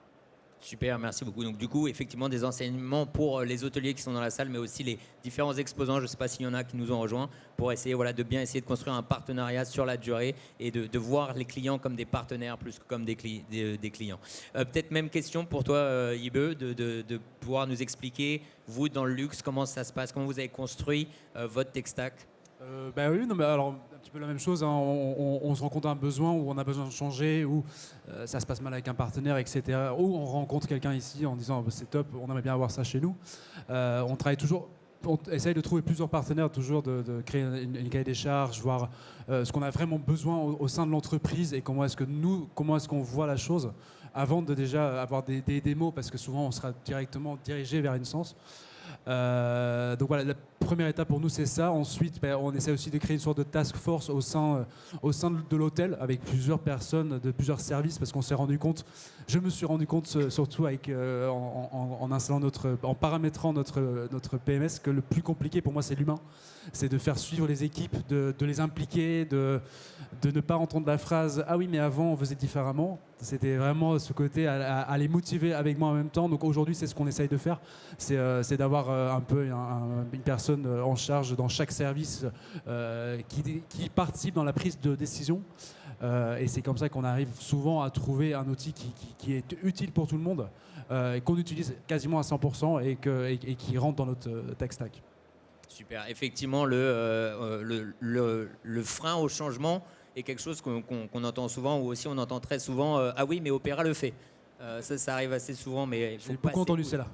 Super, merci beaucoup. Donc du coup, effectivement, des enseignements pour les hôteliers qui sont dans la salle, mais aussi les différents exposants. Je ne sais pas s'il y en a qui nous ont rejoints pour essayer de bien essayer de construire un partenariat sur la durée et de voir les clients comme des partenaires plus que comme des clients. Peut-être même question pour toi, Ibe, de pouvoir nous expliquer, vous, dans le luxe, comment ça se passe, comment vous avez construit votre tech stack. Oui, alors un petit peu la même chose, hein. On se rend compte d'un besoin où on a besoin de changer, où ça se passe mal avec un partenaire, etc. Ou on rencontre quelqu'un ici en disant c'est top, on aimerait bien avoir ça chez nous. On travaille toujours on essaye de trouver plusieurs partenaires, toujours de créer une cahier des charges, voir ce qu'on a vraiment besoin au sein de l'entreprise et comment est-ce qu'on voit la chose avant de déjà avoir des démos, parce que souvent on sera directement dirigé vers une sens. Donc voilà, la première étape pour nous c'est ça. Ensuite, on essaie aussi de créer une sorte de task force au sein de l'hôtel avec plusieurs personnes de plusieurs services, parce qu'on s'est rendu compte, je me suis rendu compte surtout en installant en paramétrant notre PMS, que le plus compliqué pour moi c'est l'humain, c'est de faire suivre les équipes, de les impliquer, de ne pas entendre la phrase ah oui mais avant on faisait différemment. C'était vraiment ce côté à les motiver avec moi en même temps. Donc aujourd'hui c'est ce qu'on essaye de faire, c'est d'avoir un peu une personne en charge dans chaque service qui participe dans la prise de décision. Et c'est comme ça qu'on arrive souvent à trouver un outil qui est utile pour tout le monde et qu'on utilise quasiment à 100% et qui rentre dans notre tech stack. Super. Effectivement, le frein au changement est quelque chose qu'on entend souvent, ou aussi on entend très souvent ah oui, mais Opera le fait. Ça arrive assez souvent, mais il faut beaucoup entendu celle-là.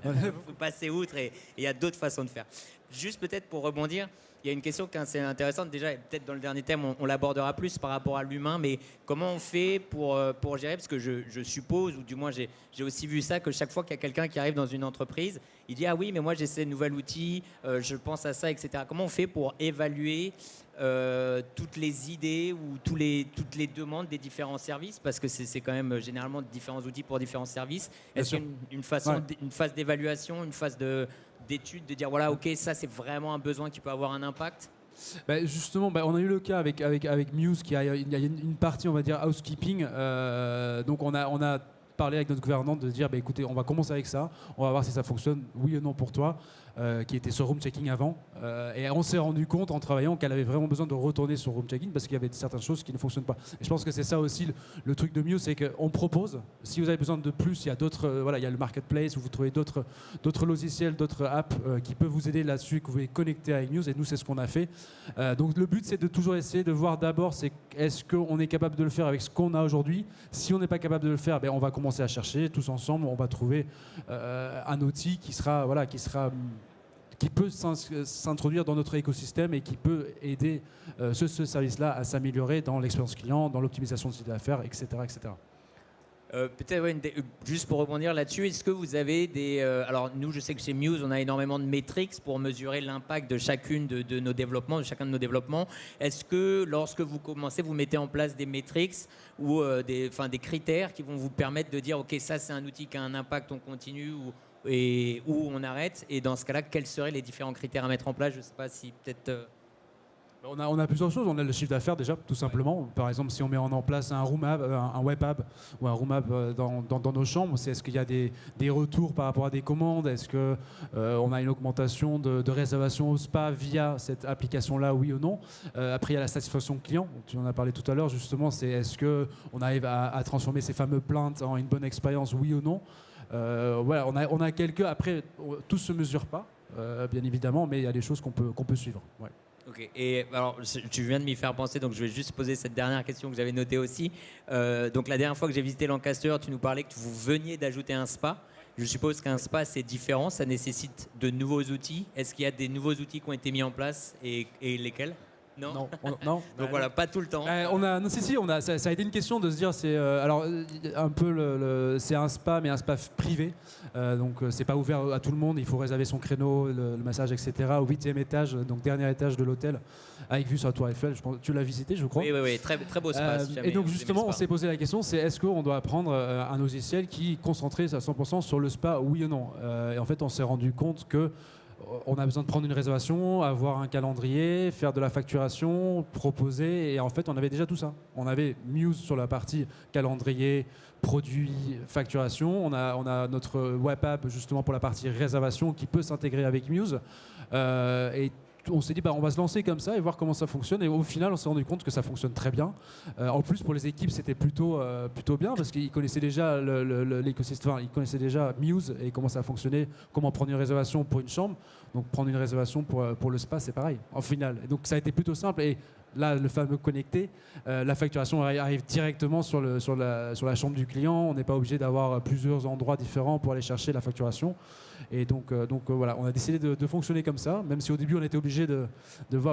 faut passer outre et il y a d'autres façons de faire. Juste peut-être pour rebondir, il y a une question qui est assez intéressante. Déjà, peut-être dans le dernier thème, on l'abordera plus par rapport à l'humain, mais comment on fait pour gérer? Parce que je suppose, ou du moins j'ai aussi vu ça, que chaque fois qu'il y a quelqu'un qui arrive dans une entreprise, il dit ah oui, mais moi j'ai ces nouveaux outils, je pense à ça, etc. Comment on fait pour évaluer toutes les idées ou toutes les demandes des différents services, parce que c'est quand même généralement différents outils pour différents services. Est-ce qu'il y a une phase d'évaluation, une phase d'étude, de dire voilà, ok, ça c'est vraiment un besoin qui peut avoir un impact? Justement, on a eu le cas avec Muse, il y a une partie, on va dire, housekeeping. Donc on a parlé avec notre gouvernante de dire écoutez, on va commencer avec ça, on va voir si ça fonctionne, oui ou non pour toi, qui était sur room checking avant. Et on s'est rendu compte en travaillant qu'elle avait vraiment besoin de retourner sur room checking parce qu'il y avait certaines choses qui ne fonctionnent pas. Et je pense que c'est ça aussi le truc de Muse, c'est qu'on propose, si vous avez besoin de plus, il y a d'autres, il y a le marketplace où vous trouvez d'autres logiciels, d'autres apps qui peuvent vous aider là-dessus, que vous pouvez connecter avec Muse, et nous c'est ce qu'on a fait. Donc le but c'est de toujours essayer de voir d'abord est-ce qu'on est capable de le faire avec ce qu'on a aujourd'hui. Si on n'est pas capable de le faire, on va commencer à chercher tous ensemble, on va trouver un outil qui peut s'introduire dans notre écosystème et qui peut aider ce service-là à s'améliorer dans l'expérience client, dans l'optimisation de site d'affaires, etc. etc. Peut-être juste pour rebondir là-dessus, est-ce que vous avez alors nous, je sais que chez Muse, on a énormément de métriques pour mesurer l'impact de chacune de nos développements, de chacun de nos développements. Est-ce que lorsque vous commencez, vous mettez en place des métriques ou des critères qui vont vous permettre de dire ok, ça c'est un outil qui a un impact, on continue ou on arrête, et dans ce cas-là, quels seraient les différents critères à mettre en place? Je ne sais pas si peut-être... On a plusieurs choses. On a le chiffre d'affaires déjà, tout simplement. Par exemple, si on met en place un room app, un web app ou un room app dans nos chambres, est-ce qu'il y a des retours par rapport à des commandes? Est-ce qu'on a une augmentation de réservation au spa via cette application-là, oui ou non? Après, il y a la satisfaction client. Tu en as parlé tout à l'heure, justement. Est-ce qu'on arrive à transformer ces fameux plaintes en une bonne expérience, oui ou non? On a quelques. Après, tout se mesure pas, bien évidemment, mais il y a des choses qu'on peut suivre. Ouais. Ok. Et alors, tu viens de m'y faire penser, donc je vais juste poser cette dernière question que j'avais notée aussi. Donc la dernière fois que j'ai visité Lancaster, tu nous parlais que vous veniez d'ajouter un spa. Je suppose qu'un spa c'est différent, ça nécessite de nouveaux outils. Est-ce qu'il y a des nouveaux outils qui ont été mis en place et lesquels? Non. Non. Donc voilà, pas tout le temps. Ça a été une question de se dire, c'est un peu c'est un spa, mais un spa privé. Donc c'est pas ouvert à tout le monde. Il faut réserver son créneau, le massage, etc. Au 8e étage, donc dernier étage de l'hôtel, avec vue sur la Tour Eiffel. Tu l'as visité, je crois. Oui, très beau spa. Et donc justement, on s'est posé la question, c'est est-ce qu'on doit prendre un logiciel qui concentrait à 100% sur le spa, oui ou non? Et en fait, on s'est rendu compte que on a besoin de prendre une réservation, avoir un calendrier, faire de la facturation, proposer, et en fait on avait déjà tout ça. On avait Muse sur la partie calendrier, produit, facturation. On a notre web app justement pour la partie réservation qui peut s'intégrer avec Muse. Et on s'est dit on va se lancer comme ça et voir comment ça fonctionne, et au final on s'est rendu compte que ça fonctionne très bien. En plus pour les équipes c'était plutôt bien parce qu'ils connaissaient déjà l'écosystème, ils connaissaient déjà Muse et comment ça fonctionnait, comment prendre une réservation pour une chambre, donc prendre une réservation pour le spa c'est pareil en final. Et donc ça a été plutôt simple, et là le fameux connecté, la facturation arrive directement sur la chambre du client, on n'est pas obligé d'avoir plusieurs endroits différents pour aller chercher la facturation. Et donc voilà, on a décidé de fonctionner comme ça, même si au début on était obligé de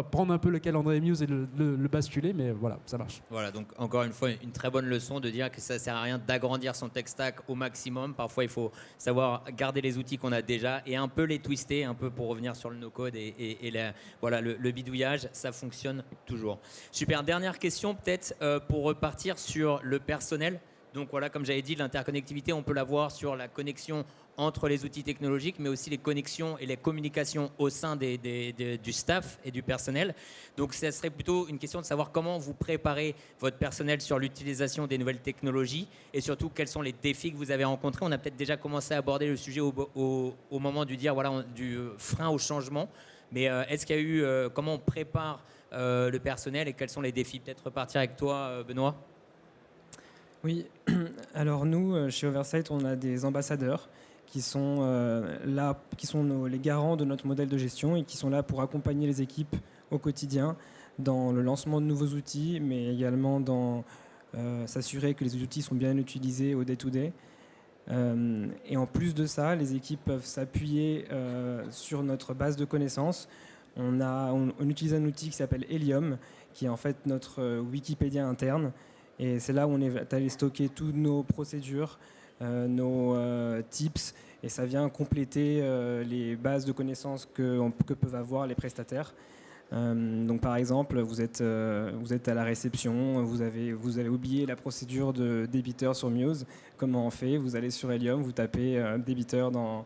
prendre un peu le calendrier Muse et le basculer, mais voilà, ça marche. Voilà, donc encore une fois, une très bonne leçon de dire que ça ne sert à rien d'agrandir son tech stack au maximum. Parfois, il faut savoir garder les outils qu'on a déjà et un peu les twister, un peu pour revenir sur le no-code voilà, le bidouillage, ça fonctionne toujours. Super, dernière question peut-être pour repartir sur le personnel. Donc voilà, comme j'avais dit, l'interconnectivité, on peut la voir sur la connexion entre les outils technologiques, mais aussi les connexions et les communications au sein du staff et du personnel. Donc, ça serait plutôt une question de savoir comment vous préparez votre personnel sur l'utilisation des nouvelles technologies et surtout quels sont les défis que vous avez rencontrés. On a peut-être déjà commencé à aborder le sujet au moment du frein au changement. Mais est-ce qu'il y a eu, comment on prépare le personnel et quels sont les défis? Peut-être repartir avec toi, Benoît. Oui, alors nous, chez Oversight, on a des ambassadeurs qui sont là, qui sont les garants de notre modèle de gestion et qui sont là pour accompagner les équipes au quotidien dans le lancement de nouveaux outils, mais également dans s'assurer que les outils sont bien utilisés au day-to-day. Et en plus de ça, les équipes peuvent s'appuyer sur notre base de connaissances. On utilise un outil qui s'appelle Helium, qui est en fait notre Wikipédia interne. Et c'est là où on est allé stocker toutes nos procédures, nos tips, et ça vient compléter les bases de connaissances que peuvent avoir les prestataires. Donc par exemple, vous êtes à la réception, vous avez oublié la procédure de débiteur sur Muse. Comment on fait? Vous allez sur Helium, vous tapez débiteur dans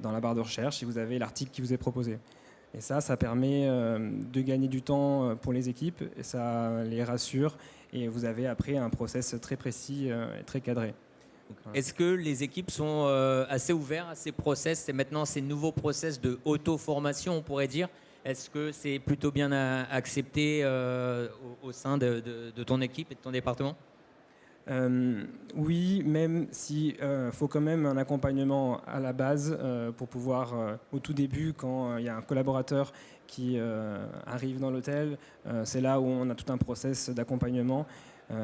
la barre de recherche et vous avez l'article qui vous est proposé. Et ça permet de gagner du temps pour les équipes, et ça les rassure. Et vous avez après un process très précis et très cadré. Est-ce que les équipes sont assez ouvertes à ces process et maintenant ces nouveaux process de auto-formation, on pourrait dire? Est-ce que c'est plutôt bien accepté au sein de ton équipe et de ton département? Oui, même si faut quand même un accompagnement à la base pour pouvoir, au tout début, quand il y a un collaborateur qui arrive dans l'hôtel, c'est là où on a tout un process d'accompagnement.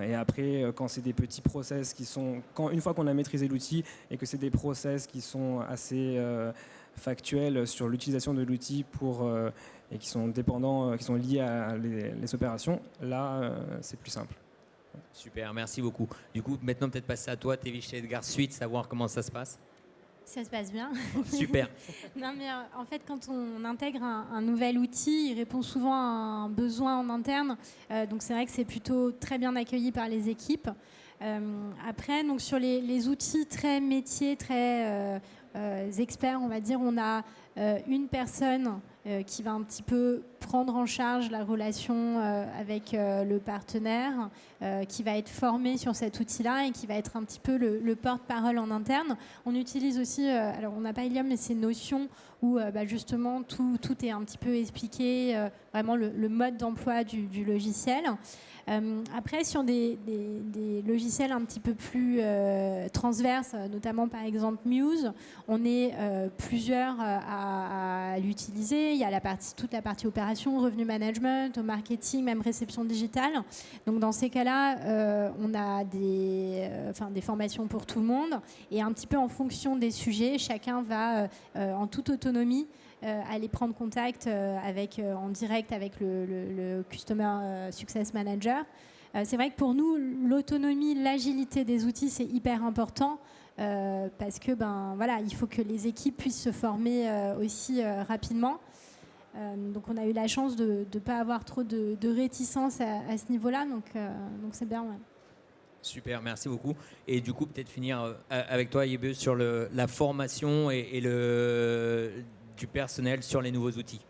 Et après, quand c'est des petits process qui sont, une fois qu'on a maîtrisé l'outil et que c'est des process qui sont assez factuels sur l'utilisation de l'outil et qui sont dépendants, qui sont liés à les opérations, là, c'est plus simple. Super, merci beaucoup. Du coup, maintenant, peut-être passer à toi, Tevich chez Edgar Suite, savoir comment ça se passe. Ça se passe bien. Super. Non, mais en fait, quand on intègre un nouvel outil, il répond souvent à un besoin en interne. Donc, c'est vrai que c'est plutôt très bien accueilli par les équipes. Après, donc, sur les outils très métiers, très experts, on va dire, on a une personne qui va un petit peu prendre en charge la relation avec le partenaire, qui va être formé sur cet outil-là et qui va être un petit peu le porte-parole en interne. On utilise aussi, alors on n'a pas Helium, mais c'est Notion où justement tout est un petit peu expliqué, vraiment le mode d'emploi du logiciel. Après, sur des logiciels un petit peu plus transverses, notamment par exemple Muse, on est plusieurs à l'utiliser. Il y a toute la partie opération, revenu management, marketing, même réception digitale. Donc dans ces cas-là, on a des formations pour tout le monde. Et un petit peu en fonction des sujets, chacun va en toute autonomie aller prendre contact en direct avec le Customer Success Manager. C'est vrai que pour nous, l'autonomie, l'agilité des outils, c'est hyper important parce que il faut que les équipes puissent se former aussi rapidement. Donc on a eu la chance de ne pas avoir trop de réticence à ce niveau-là, donc c'est bien. Ouais. Super, merci beaucoup. Et du coup, peut-être finir avec toi, Yebe, sur la formation et du personnel sur les nouveaux outils.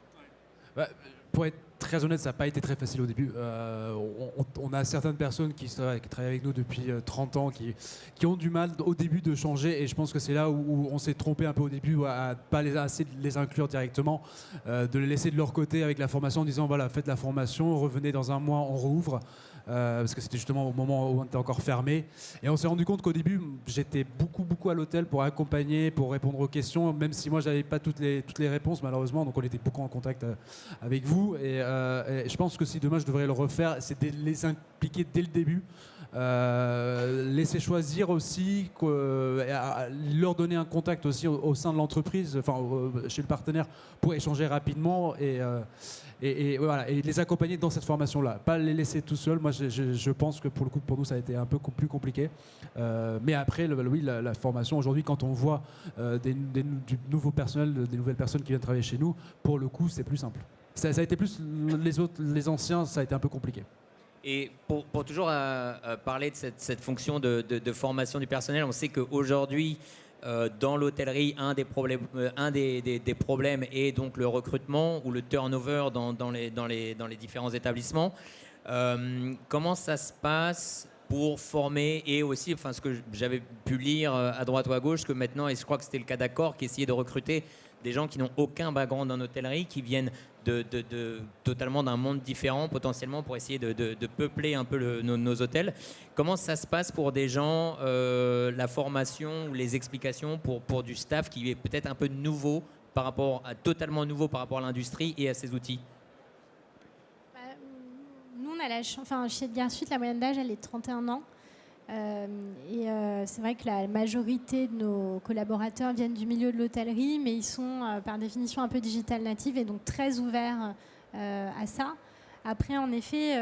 Pour être très honnête, ça n'a pas été très facile au début. On a certaines personnes qui travaillent avec nous depuis 30 ans qui ont du mal au début de changer, et je pense que c'est là où on s'est trompé un peu au début à ne pas assez les inclure directement, de les laisser de leur côté avec la formation en disant voilà, faites la formation, revenez dans un mois, on rouvre. Parce que c'était justement au moment où on était encore fermé. Et on s'est rendu compte qu'au début, j'étais beaucoup à l'hôtel pour accompagner, pour répondre aux questions, même si moi, je n'avais pas toutes les réponses, malheureusement. Donc, on était beaucoup en contact avec vous. Et je pense que si demain, je devrais le refaire, c'est de les impliquer dès le début. laisser choisir aussi, leur donner un contact aussi au sein de l'entreprise, enfin chez le partenaire, pour échanger rapidement et voilà, et les accompagner dans cette formation-là. Pas les laisser tout seuls. Moi, je pense que pour le coup, pour nous, ça a été un peu plus compliqué. Mais après, oui, la formation, aujourd'hui, quand on voit du nouveau personnel, des nouvelles personnes qui viennent travailler chez nous, pour le coup, c'est plus simple. Ça a été plus les anciens, ça a été un peu compliqué. Et pour toujours parler de cette fonction de formation du personnel, on sait qu'aujourd'hui, dans l'hôtellerie, un des problèmes est donc le recrutement ou le turnover dans les différents établissements. Comment ça se passe pour former et aussi, enfin, ce que j'avais pu lire à droite ou à gauche, que maintenant, et je crois que c'était le cas d'Accor, qui essayait de recruter des gens qui n'ont aucun background en hôtellerie, qui viennent totalement d'un monde différent potentiellement pour essayer de peupler un peu nos hôtels. Comment ça se passe pour des gens, la formation ou les explications pour du staff qui est peut-être un peu nouveau totalement nouveau par rapport à l'industrie et à ses outils? Nous, on a chez Edgar Suite, la moyenne d'âge, elle est de 31 ans. C'est vrai que la majorité de nos collaborateurs viennent du milieu de l'hôtellerie, mais ils sont par définition un peu digital native et donc très ouverts à ça. Après, en effet,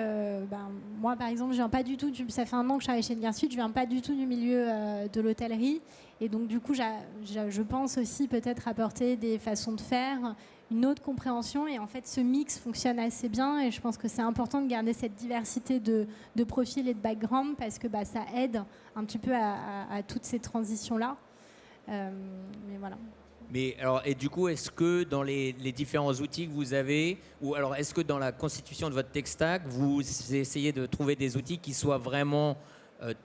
moi par exemple, je viens pas du tout ça fait 1 an que je travaille chez Edgar Suite, je viens pas du tout du milieu de l'hôtellerie, et donc du coup, je pense aussi peut-être apporter des façons de faire, une autre compréhension, et en fait ce mix fonctionne assez bien, et je pense que c'est important de garder cette diversité de profils et de background, parce que ça aide un petit peu à toutes ces transitions-là. Mais voilà. Mais alors, et du coup, est-ce que dans les différents outils que vous avez, ou alors est-ce que dans la constitution de votre tech stack, vous essayez de trouver des outils qui soient vraiment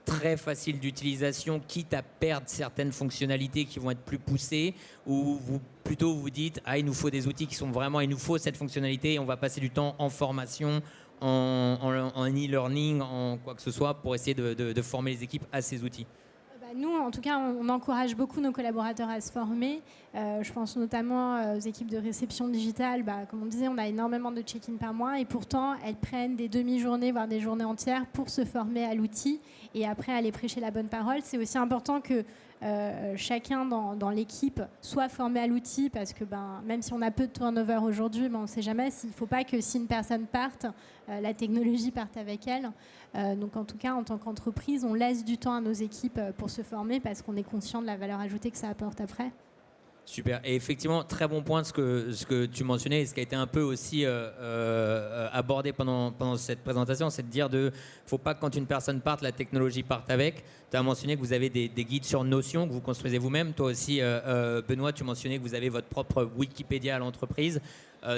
très faciles d'utilisation, quitte à perdre certaines fonctionnalités qui vont être plus poussées, ou plutôt vous dites, il nous faut des outils qui sont vraiment, il nous faut cette fonctionnalité et on va passer du temps en formation, en e-learning, en quoi que ce soit, pour essayer de former les équipes à ces outils? Nous, en tout cas, on encourage beaucoup nos collaborateurs à se former. Je pense notamment aux équipes de réception digitale. Comme on disait, on a énormément de check-in par mois, et pourtant, elles prennent des demi-journées, voire des journées entières pour se former à l'outil et après aller prêcher la bonne parole. C'est aussi important que chacun dans l'équipe soit formé à l'outil, parce que même si on a peu de turnover aujourd'hui, on ne sait jamais. Il ne faut pas que si une personne parte, la technologie parte avec elle. Donc en tout cas, en tant qu'entreprise, on laisse du temps à nos équipes pour se former, parce qu'on est conscient de la valeur ajoutée que ça apporte après. Super. Et effectivement, très bon point ce que tu mentionnais, et ce qui a été un peu aussi abordé pendant cette présentation, c'est de dire il ne faut pas que quand une personne parte, la technologie parte avec. Tu as mentionné que vous avez des guides sur Notion que vous construisez vous-même. Toi aussi, Benoît, tu mentionnais que vous avez votre propre Wikipédia à l'entreprise.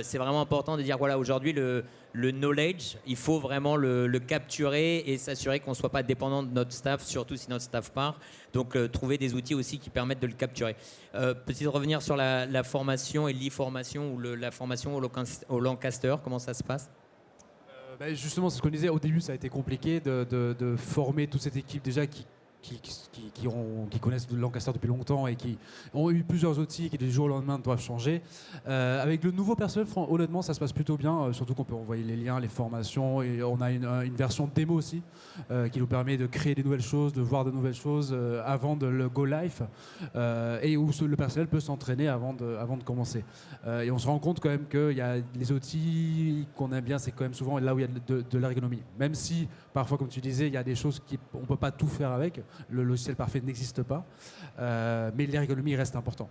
C'est vraiment important de dire, voilà, aujourd'hui, le knowledge, il faut vraiment le capturer et s'assurer qu'on ne soit pas dépendant de notre staff, surtout si notre staff part. Donc, trouver des outils aussi qui permettent de le capturer. Peut-être revenir sur la formation et l'e-formation, ou la formation au Lancaster, comment ça se passe? Justement, c'est ce qu'on disait, au début, ça a été compliqué de former toute cette équipe déjà qui connaissent Lancaster depuis longtemps et qui ont eu plusieurs outils qui du jour au lendemain doivent changer. Avec le nouveau personnel, honnêtement, ça se passe plutôt bien, surtout qu'on peut envoyer les liens, les formations, et on a une version démo aussi qui nous permet de créer des nouvelles choses, de voir de nouvelles choses avant de le go live, et où le personnel peut s'entraîner avant de commencer. Et on se rend compte quand même que les outils qu'on aime bien, c'est quand même souvent là où il y a de l'ergonomie. Même si parfois, comme tu disais, il y a des choses qu'on ne peut pas tout faire avec. Le logiciel parfait n'existe pas, mais l'ergonomie reste important.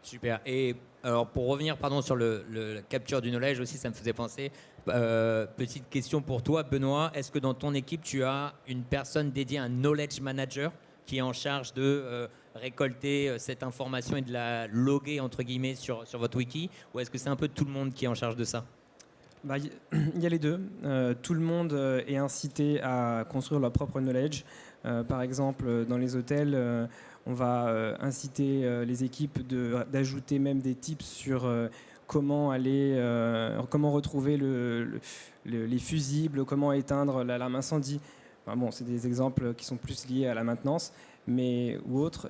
Super. Et alors, pour revenir sur la capture du knowledge aussi, ça me faisait penser. Petite question pour toi, Benoît. Est-ce que dans ton équipe, tu as une personne dédiée, un knowledge manager, qui est en charge de récolter cette information et de la loguer, entre guillemets, sur votre wiki? Ou est-ce que c'est un peu tout le monde qui est en charge de ça? Il y a les deux. Tout le monde est incité à construire leur propre knowledge. Par exemple, dans les hôtels, on va inciter les équipes d'ajouter même des tips sur comment retrouver les fusibles, comment éteindre l'alarme incendie. C'est des exemples qui sont plus liés à la maintenance ou autres.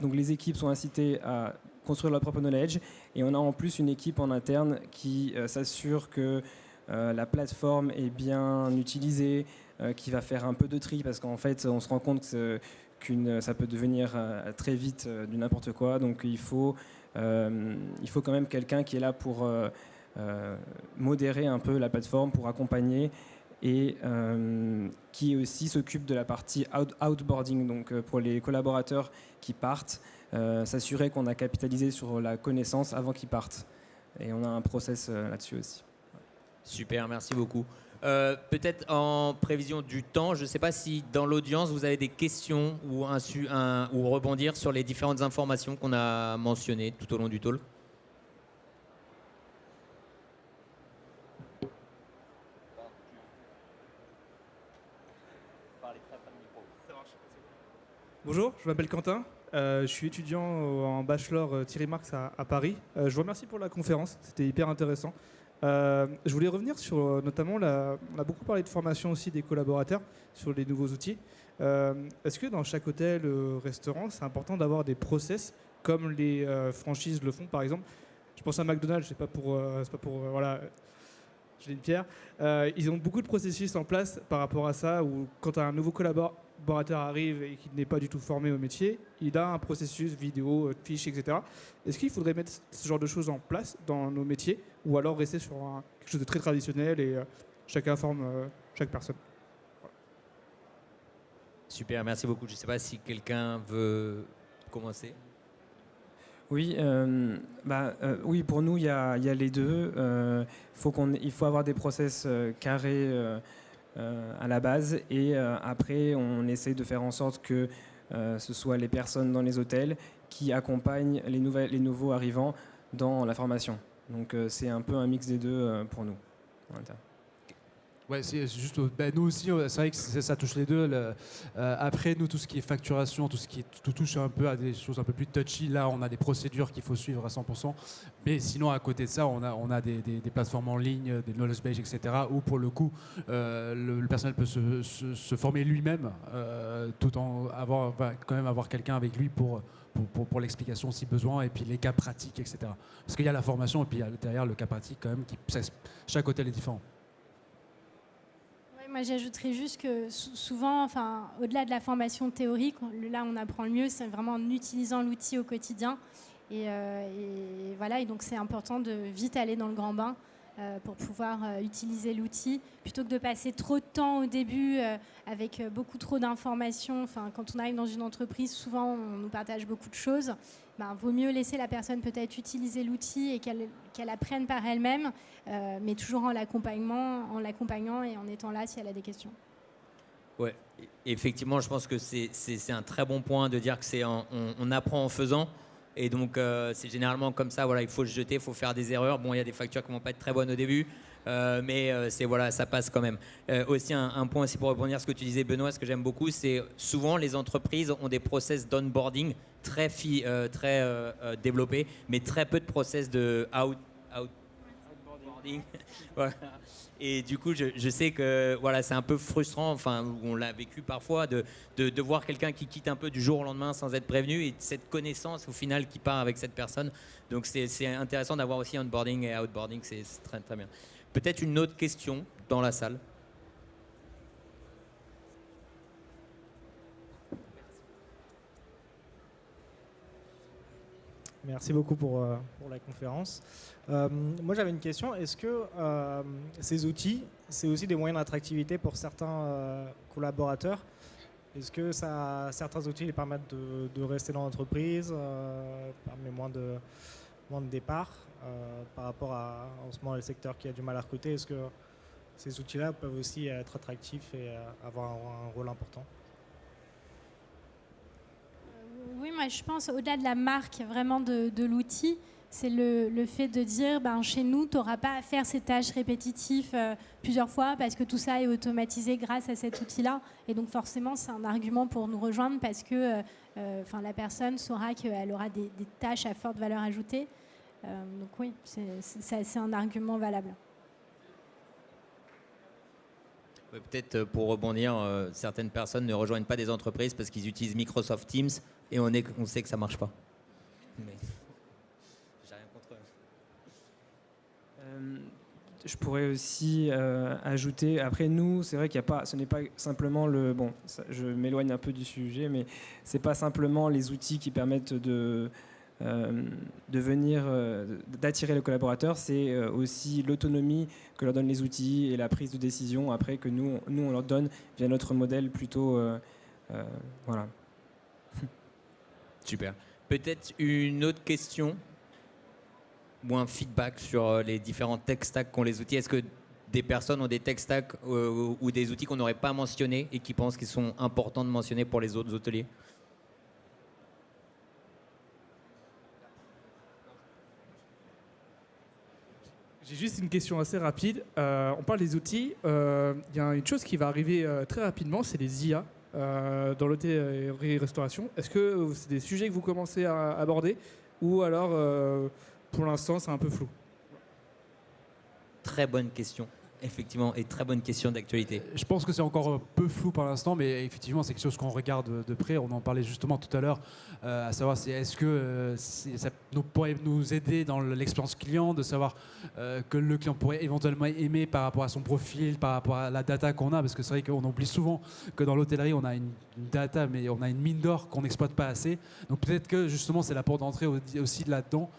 Donc les équipes sont incitées à construire leur propre knowledge, et on a en plus une équipe en interne qui s'assure que la plateforme est bien utilisée, qui va faire un peu de tri parce qu'en fait, on se rend compte ça peut devenir très vite du n'importe quoi. Donc il faut quand même quelqu'un qui est là pour modérer un peu la plateforme, pour accompagner et qui aussi s'occupe de la partie outboarding, donc pour les collaborateurs qui partent, s'assurer qu'on a capitalisé sur la connaissance avant qu'ils partent. Et on a un process là-dessus aussi. Super, merci beaucoup. Peut-être en prévision du temps, je ne sais pas si dans l'audience vous avez des questions ou rebondir sur les différentes informations qu'on a mentionnées tout au long du talk. Bonjour, je m'appelle Quentin. Je suis étudiant en bachelor Thierry Marx à Paris. Je vous remercie pour la conférence, c'était hyper intéressant. Je voulais revenir sur notamment, on a beaucoup parlé de formation aussi des collaborateurs sur les nouveaux outils. Est-ce que dans chaque hôtel, restaurant, c'est important d'avoir des process comme les franchises le font par exemple? Je pense à McDonald's, c'est pas pour voilà, j'ai une pierre. Ils ont beaucoup de processus en place par rapport à ça, où quand un nouveau collaborateur arrive et qu'il n'est pas du tout formé au métier, il a un processus vidéo, fiche, etc. Est-ce qu'il faudrait mettre ce genre de choses en place dans nos métiers, ou alors rester sur quelque chose de très traditionnel et chacun forme chaque personne? Super, merci beaucoup. Je ne sais pas si quelqu'un veut commencer. Oui, oui, pour nous, il y a les deux. Il faut avoir des process carrés à la base et après, on essaie de faire en sorte que ce soit les personnes dans les hôtels qui accompagnent les nouveaux arrivants dans la formation. Donc, c'est un peu un mix des deux pour nous. Ouais, c'est juste, nous aussi, c'est vrai que ça touche les deux. Après, nous, tout ce qui est facturation, tout touche un peu à des choses un peu plus touchy. Là, on a des procédures qu'il faut suivre à 100%. Mais sinon, à côté de ça, on a des plateformes en ligne, des knowledge base, etc. où, pour le coup, le personnel peut se former lui-même, tout en quand même avoir quelqu'un avec lui pour l'explication si besoin, et puis les cas pratiques, etc. Parce qu'il y a la formation, et puis il y a derrière le cas pratique quand même. Chaque hôtel est différent. Moi, j'ajouterais juste que souvent, au-delà de la formation théorique, là, on apprend le mieux, c'est vraiment en utilisant l'outil au quotidien. Et voilà, et donc c'est important de vite aller dans le grand bain pour pouvoir utiliser l'outil, plutôt que de passer trop de temps au début avec beaucoup trop d'informations. Quand on arrive dans une entreprise, souvent, on nous partage beaucoup de choses. Vaut mieux laisser la personne peut-être utiliser l'outil et qu'elle apprenne par elle-même, mais toujours en l'accompagnant et en étant là si elle a des questions. Ouais, effectivement, je pense que c'est un très bon point de dire que on apprend en faisant. Et donc, c'est généralement comme ça, voilà, il faut se jeter, il faut faire des erreurs. Bon, il y a des factures qui ne vont pas être très bonnes au début, mais voilà, ça passe quand même. Aussi, un point aussi pour rebondir à ce que tu disais, Benoît, ce que j'aime beaucoup, c'est souvent les entreprises ont des process d'onboarding très développés, mais très peu de process de outboarding. Voilà. Et du coup, je sais que voilà, c'est un peu frustrant, on l'a vécu parfois, de voir quelqu'un qui quitte un peu du jour au lendemain sans être prévenu, et cette connaissance au final qui part avec cette personne. Donc c'est intéressant d'avoir aussi onboarding et outboarding, c'est très, très bien. Peut-être une autre question dans la salle. Merci beaucoup pour la conférence. Moi, j'avais une question. Est-ce que ces outils, c'est aussi des moyens d'attractivité pour certains collaborateurs? Est-ce que certains outils les permettent de rester dans l'entreprise, permettent moins de départ par rapport à, en ce moment, le secteur qui a du mal à recruter? Est-ce que ces outils-là peuvent aussi être attractifs et avoir un rôle important? Oui, moi je pense au-delà de la marque vraiment de l'outil, c'est le fait de dire chez nous, tu n'auras pas à faire ces tâches répétitives plusieurs fois parce que tout ça est automatisé grâce à cet outil-là. Et donc forcément, c'est un argument pour nous rejoindre parce que la personne saura qu'elle aura des tâches à forte valeur ajoutée. Donc oui, c'est un argument valable. Peut-être pour rebondir, certaines personnes ne rejoignent pas des entreprises parce qu'ils utilisent Microsoft Teams et on sait que ça ne marche pas. Mais j'ai rien contre eux. Je pourrais aussi ajouter, après nous, c'est vrai qu'il y a pas, ce n'est pas simplement je m'éloigne un peu du sujet, mais c'est pas simplement les outils qui permettent d'attirer les collaborateurs, c'est aussi l'autonomie que leur donnent les outils et la prise de décision après que nous on leur donne via notre modèle plutôt, voilà. Super. Peut-être une autre question ou un feedback sur les différents tech stacks qu'ont les outils. Est-ce que des personnes ont des tech stacks ou des outils qu'on n'aurait pas mentionnés et qui pensent qu'ils sont importants de mentionner pour les autres hôteliers? J'ai juste une question assez rapide. On parle des outils. Il y a une chose qui va arriver très rapidement, c'est les IA dans l'hôtellerie-restauration. Est-ce que c'est des sujets que vous commencez à aborder ou alors pour l'instant c'est un peu flou? Très bonne question, effectivement, et très bonne question d'actualité. Je pense que c'est encore un peu flou pour l'instant, mais effectivement, c'est quelque chose qu'on regarde de près. On en parlait justement tout à l'heure, à savoir est-ce que ça pourrait nous aider dans l'expérience client, de savoir que le client pourrait éventuellement aimer par rapport à son profil, par rapport à la data qu'on a, parce que c'est vrai qu'on oublie souvent que dans l'hôtellerie, on a une data, mais on a une mine d'or qu'on n'exploite pas assez. Donc peut-être que justement, c'est la porte d'entrée aussi là-dedans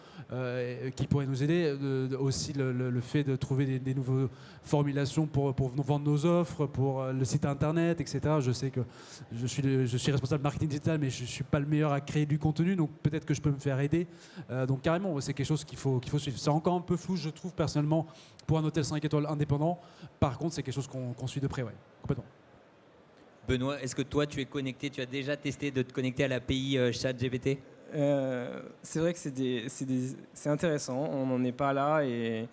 qui pourrait nous aider. Aussi le fait de trouver des nouveaux formulations pour vendre nos offres, pour le site internet, etc. Je sais que je suis responsable marketing digital, mais je ne suis pas le meilleur à créer du contenu, donc peut-être que je peux me faire aider. Donc carrément, c'est quelque chose qu'il faut suivre. C'est encore un peu flou, je trouve, personnellement, pour un hôtel 5 étoiles indépendant. Par contre, c'est quelque chose qu'on suit de près, ouais, complètement. Benoît, est-ce que toi, tu es connecté, tu as déjà testé de te connecter à l'API ChatGPT? C'est vrai que c'est intéressant, on n'en est pas là et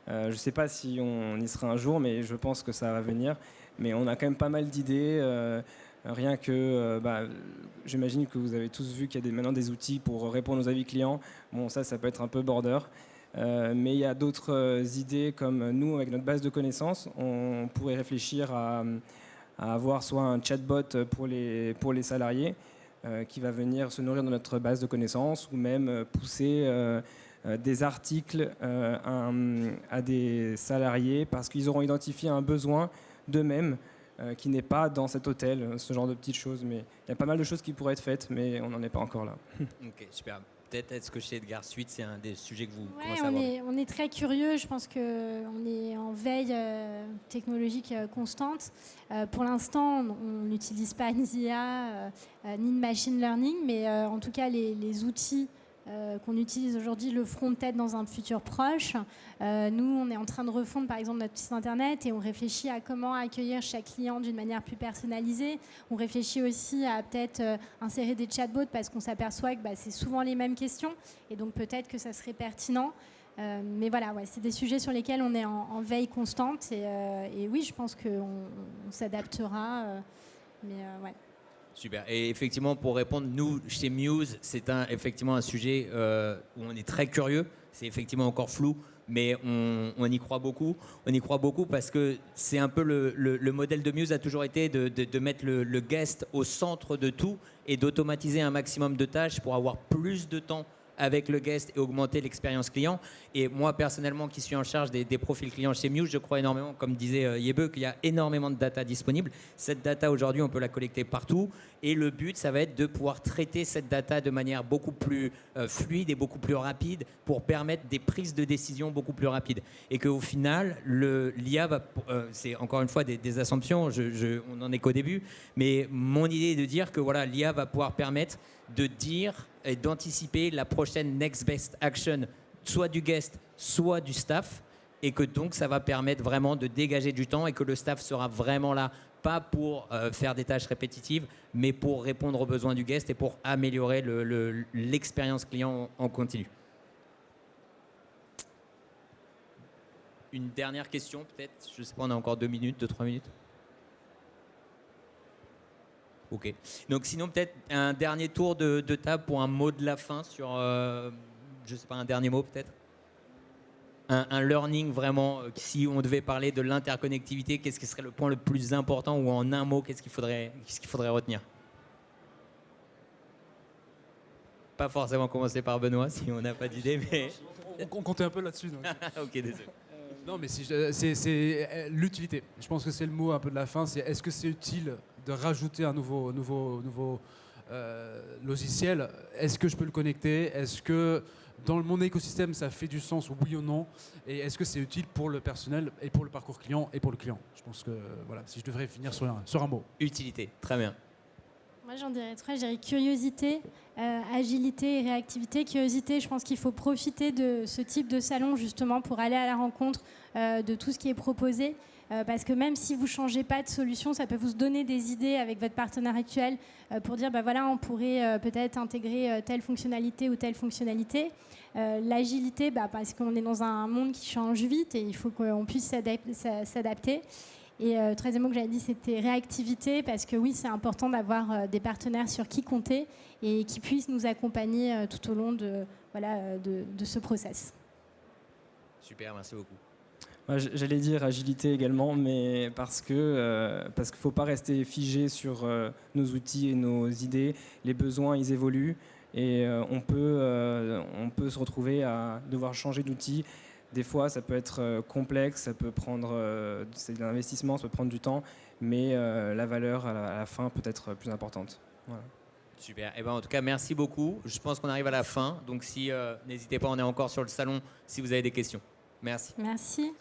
je ne sais pas si on y sera un jour, mais je pense que ça va venir. Mais on a quand même pas mal d'idées, rien que, j'imagine que vous avez tous vu qu'il y a maintenant des outils pour répondre aux avis clients. Bon, ça peut être un peu border. Mais il y a d'autres idées comme nous, avec notre base de connaissances, on pourrait réfléchir à avoir soit un chatbot pour les salariés qui va venir se nourrir de notre base de connaissances ou même pousser des articles à des salariés parce qu'ils auront identifié un besoin d'eux-mêmes qui n'est pas dans cet hôtel, ce genre de petites choses. Mais il y a pas mal de choses qui pourraient être faites, mais on n'en est pas encore là. Ok, super. Peut-être est-ce que chez Edgar Suite, c'est un des sujets que vous commencez à Ouais, aborder? on est très curieux. Je pense qu'on est en veille technologique constante. Pour l'instant, on n'utilise pas ni IA ni de machine learning, mais en tout cas, les outils qu'on utilise aujourd'hui le feront peut-être dans un futur proche. Nous, on est en train de refondre par exemple notre site internet et on réfléchit à comment accueillir chaque client d'une manière plus personnalisée. On réfléchit aussi à peut-être insérer des chatbots parce qu'on s'aperçoit que c'est souvent les mêmes questions et donc peut-être que ça serait pertinent. Mais voilà, c'est des sujets sur lesquels on est en veille constante et oui, je pense qu'on s'adaptera. Ouais. Super. Et effectivement, pour répondre, nous, chez Muse, c'est effectivement un sujet où on est très curieux. C'est effectivement encore flou, mais on y croit beaucoup. On y croit beaucoup parce que c'est un peu le modèle de Muse a toujours été de mettre le guest au centre de tout et d'automatiser un maximum de tâches pour avoir plus de temps avec le guest et augmenter l'expérience client. Et moi, personnellement, qui suis en charge des profils clients chez Muse, je crois énormément, comme disait Yebe, qu'il y a énormément de data disponible. Cette data, aujourd'hui, on peut la collecter partout. Et le but, ça va être de pouvoir traiter cette data de manière beaucoup plus fluide et beaucoup plus rapide pour permettre des prises de décision beaucoup plus rapides. Et qu'au final, l'IA va... c'est encore une fois des assumptions, on n'en est qu'au début. Mais mon idée est de dire que voilà, l'IA va pouvoir permettre de dire et d'anticiper la prochaine next best action, soit du guest, soit du staff, et que donc ça va permettre vraiment de dégager du temps et que le staff sera vraiment là, pas pour faire des tâches répétitives, mais pour répondre aux besoins du guest et pour améliorer l'expérience client en continu. Une dernière question peut-être, je ne sais pas, on a encore 2 minutes, 2-3 minutes. Ok. Donc sinon peut-être un dernier tour de table pour un mot de la fin sur, je sais pas, un dernier mot peut-être. Un learning vraiment, si on devait parler de l'interconnectivité, qu'est-ce qui serait le point le plus important ou en un mot, qu'est-ce qu'il faudrait retenir? Pas forcément commencer par Benoît si on n'a pas d'idée, mais... On comptait un peu là-dessus. Ok, désolé. Non, mais c'est l'utilité. Je pense que c'est le mot un peu de la fin. C'est est-ce que c'est utile de rajouter un nouveau logiciel? Est-ce que je peux le connecter? Est-ce que dans mon écosystème, ça fait du sens, oui ou non? Et est-ce que c'est utile pour le personnel et pour le parcours client et pour le client? Je pense que voilà, si je devrais finir sur un mot. Utilité, très bien. Moi, j'en dirais trois. Je dirais curiosité, agilité et réactivité. Curiosité, je pense qu'il faut profiter de ce type de salon justement pour aller à la rencontre de tout ce qui est proposé. Parce que même si vous ne changez pas de solution, ça peut vous donner des idées avec votre partenaire actuel pour dire, bah voilà, on pourrait peut-être intégrer telle fonctionnalité ou telle fonctionnalité. L'agilité, parce qu'on est dans un monde qui change vite et il faut qu'on puisse s'adapter. Et troisième mot que j'avais dit, c'était réactivité, parce que oui, c'est important d'avoir des partenaires sur qui compter et qui puissent nous accompagner tout au long de ce process. Super, merci beaucoup. Moi, j'allais dire agilité également, mais parce qu'il faut pas rester figé sur nos outils et nos idées. Les besoins, ils évoluent et on peut se retrouver à devoir changer d'outil. Des fois, ça peut être complexe, ça peut prendre c'est de l'investissement, ça peut prendre du temps, mais la valeur à la fin peut être plus importante. Voilà. Super. En tout cas, merci beaucoup. Je pense qu'on arrive à la fin. Donc, n'hésitez pas, on est encore sur le salon si vous avez des questions. Merci. Merci.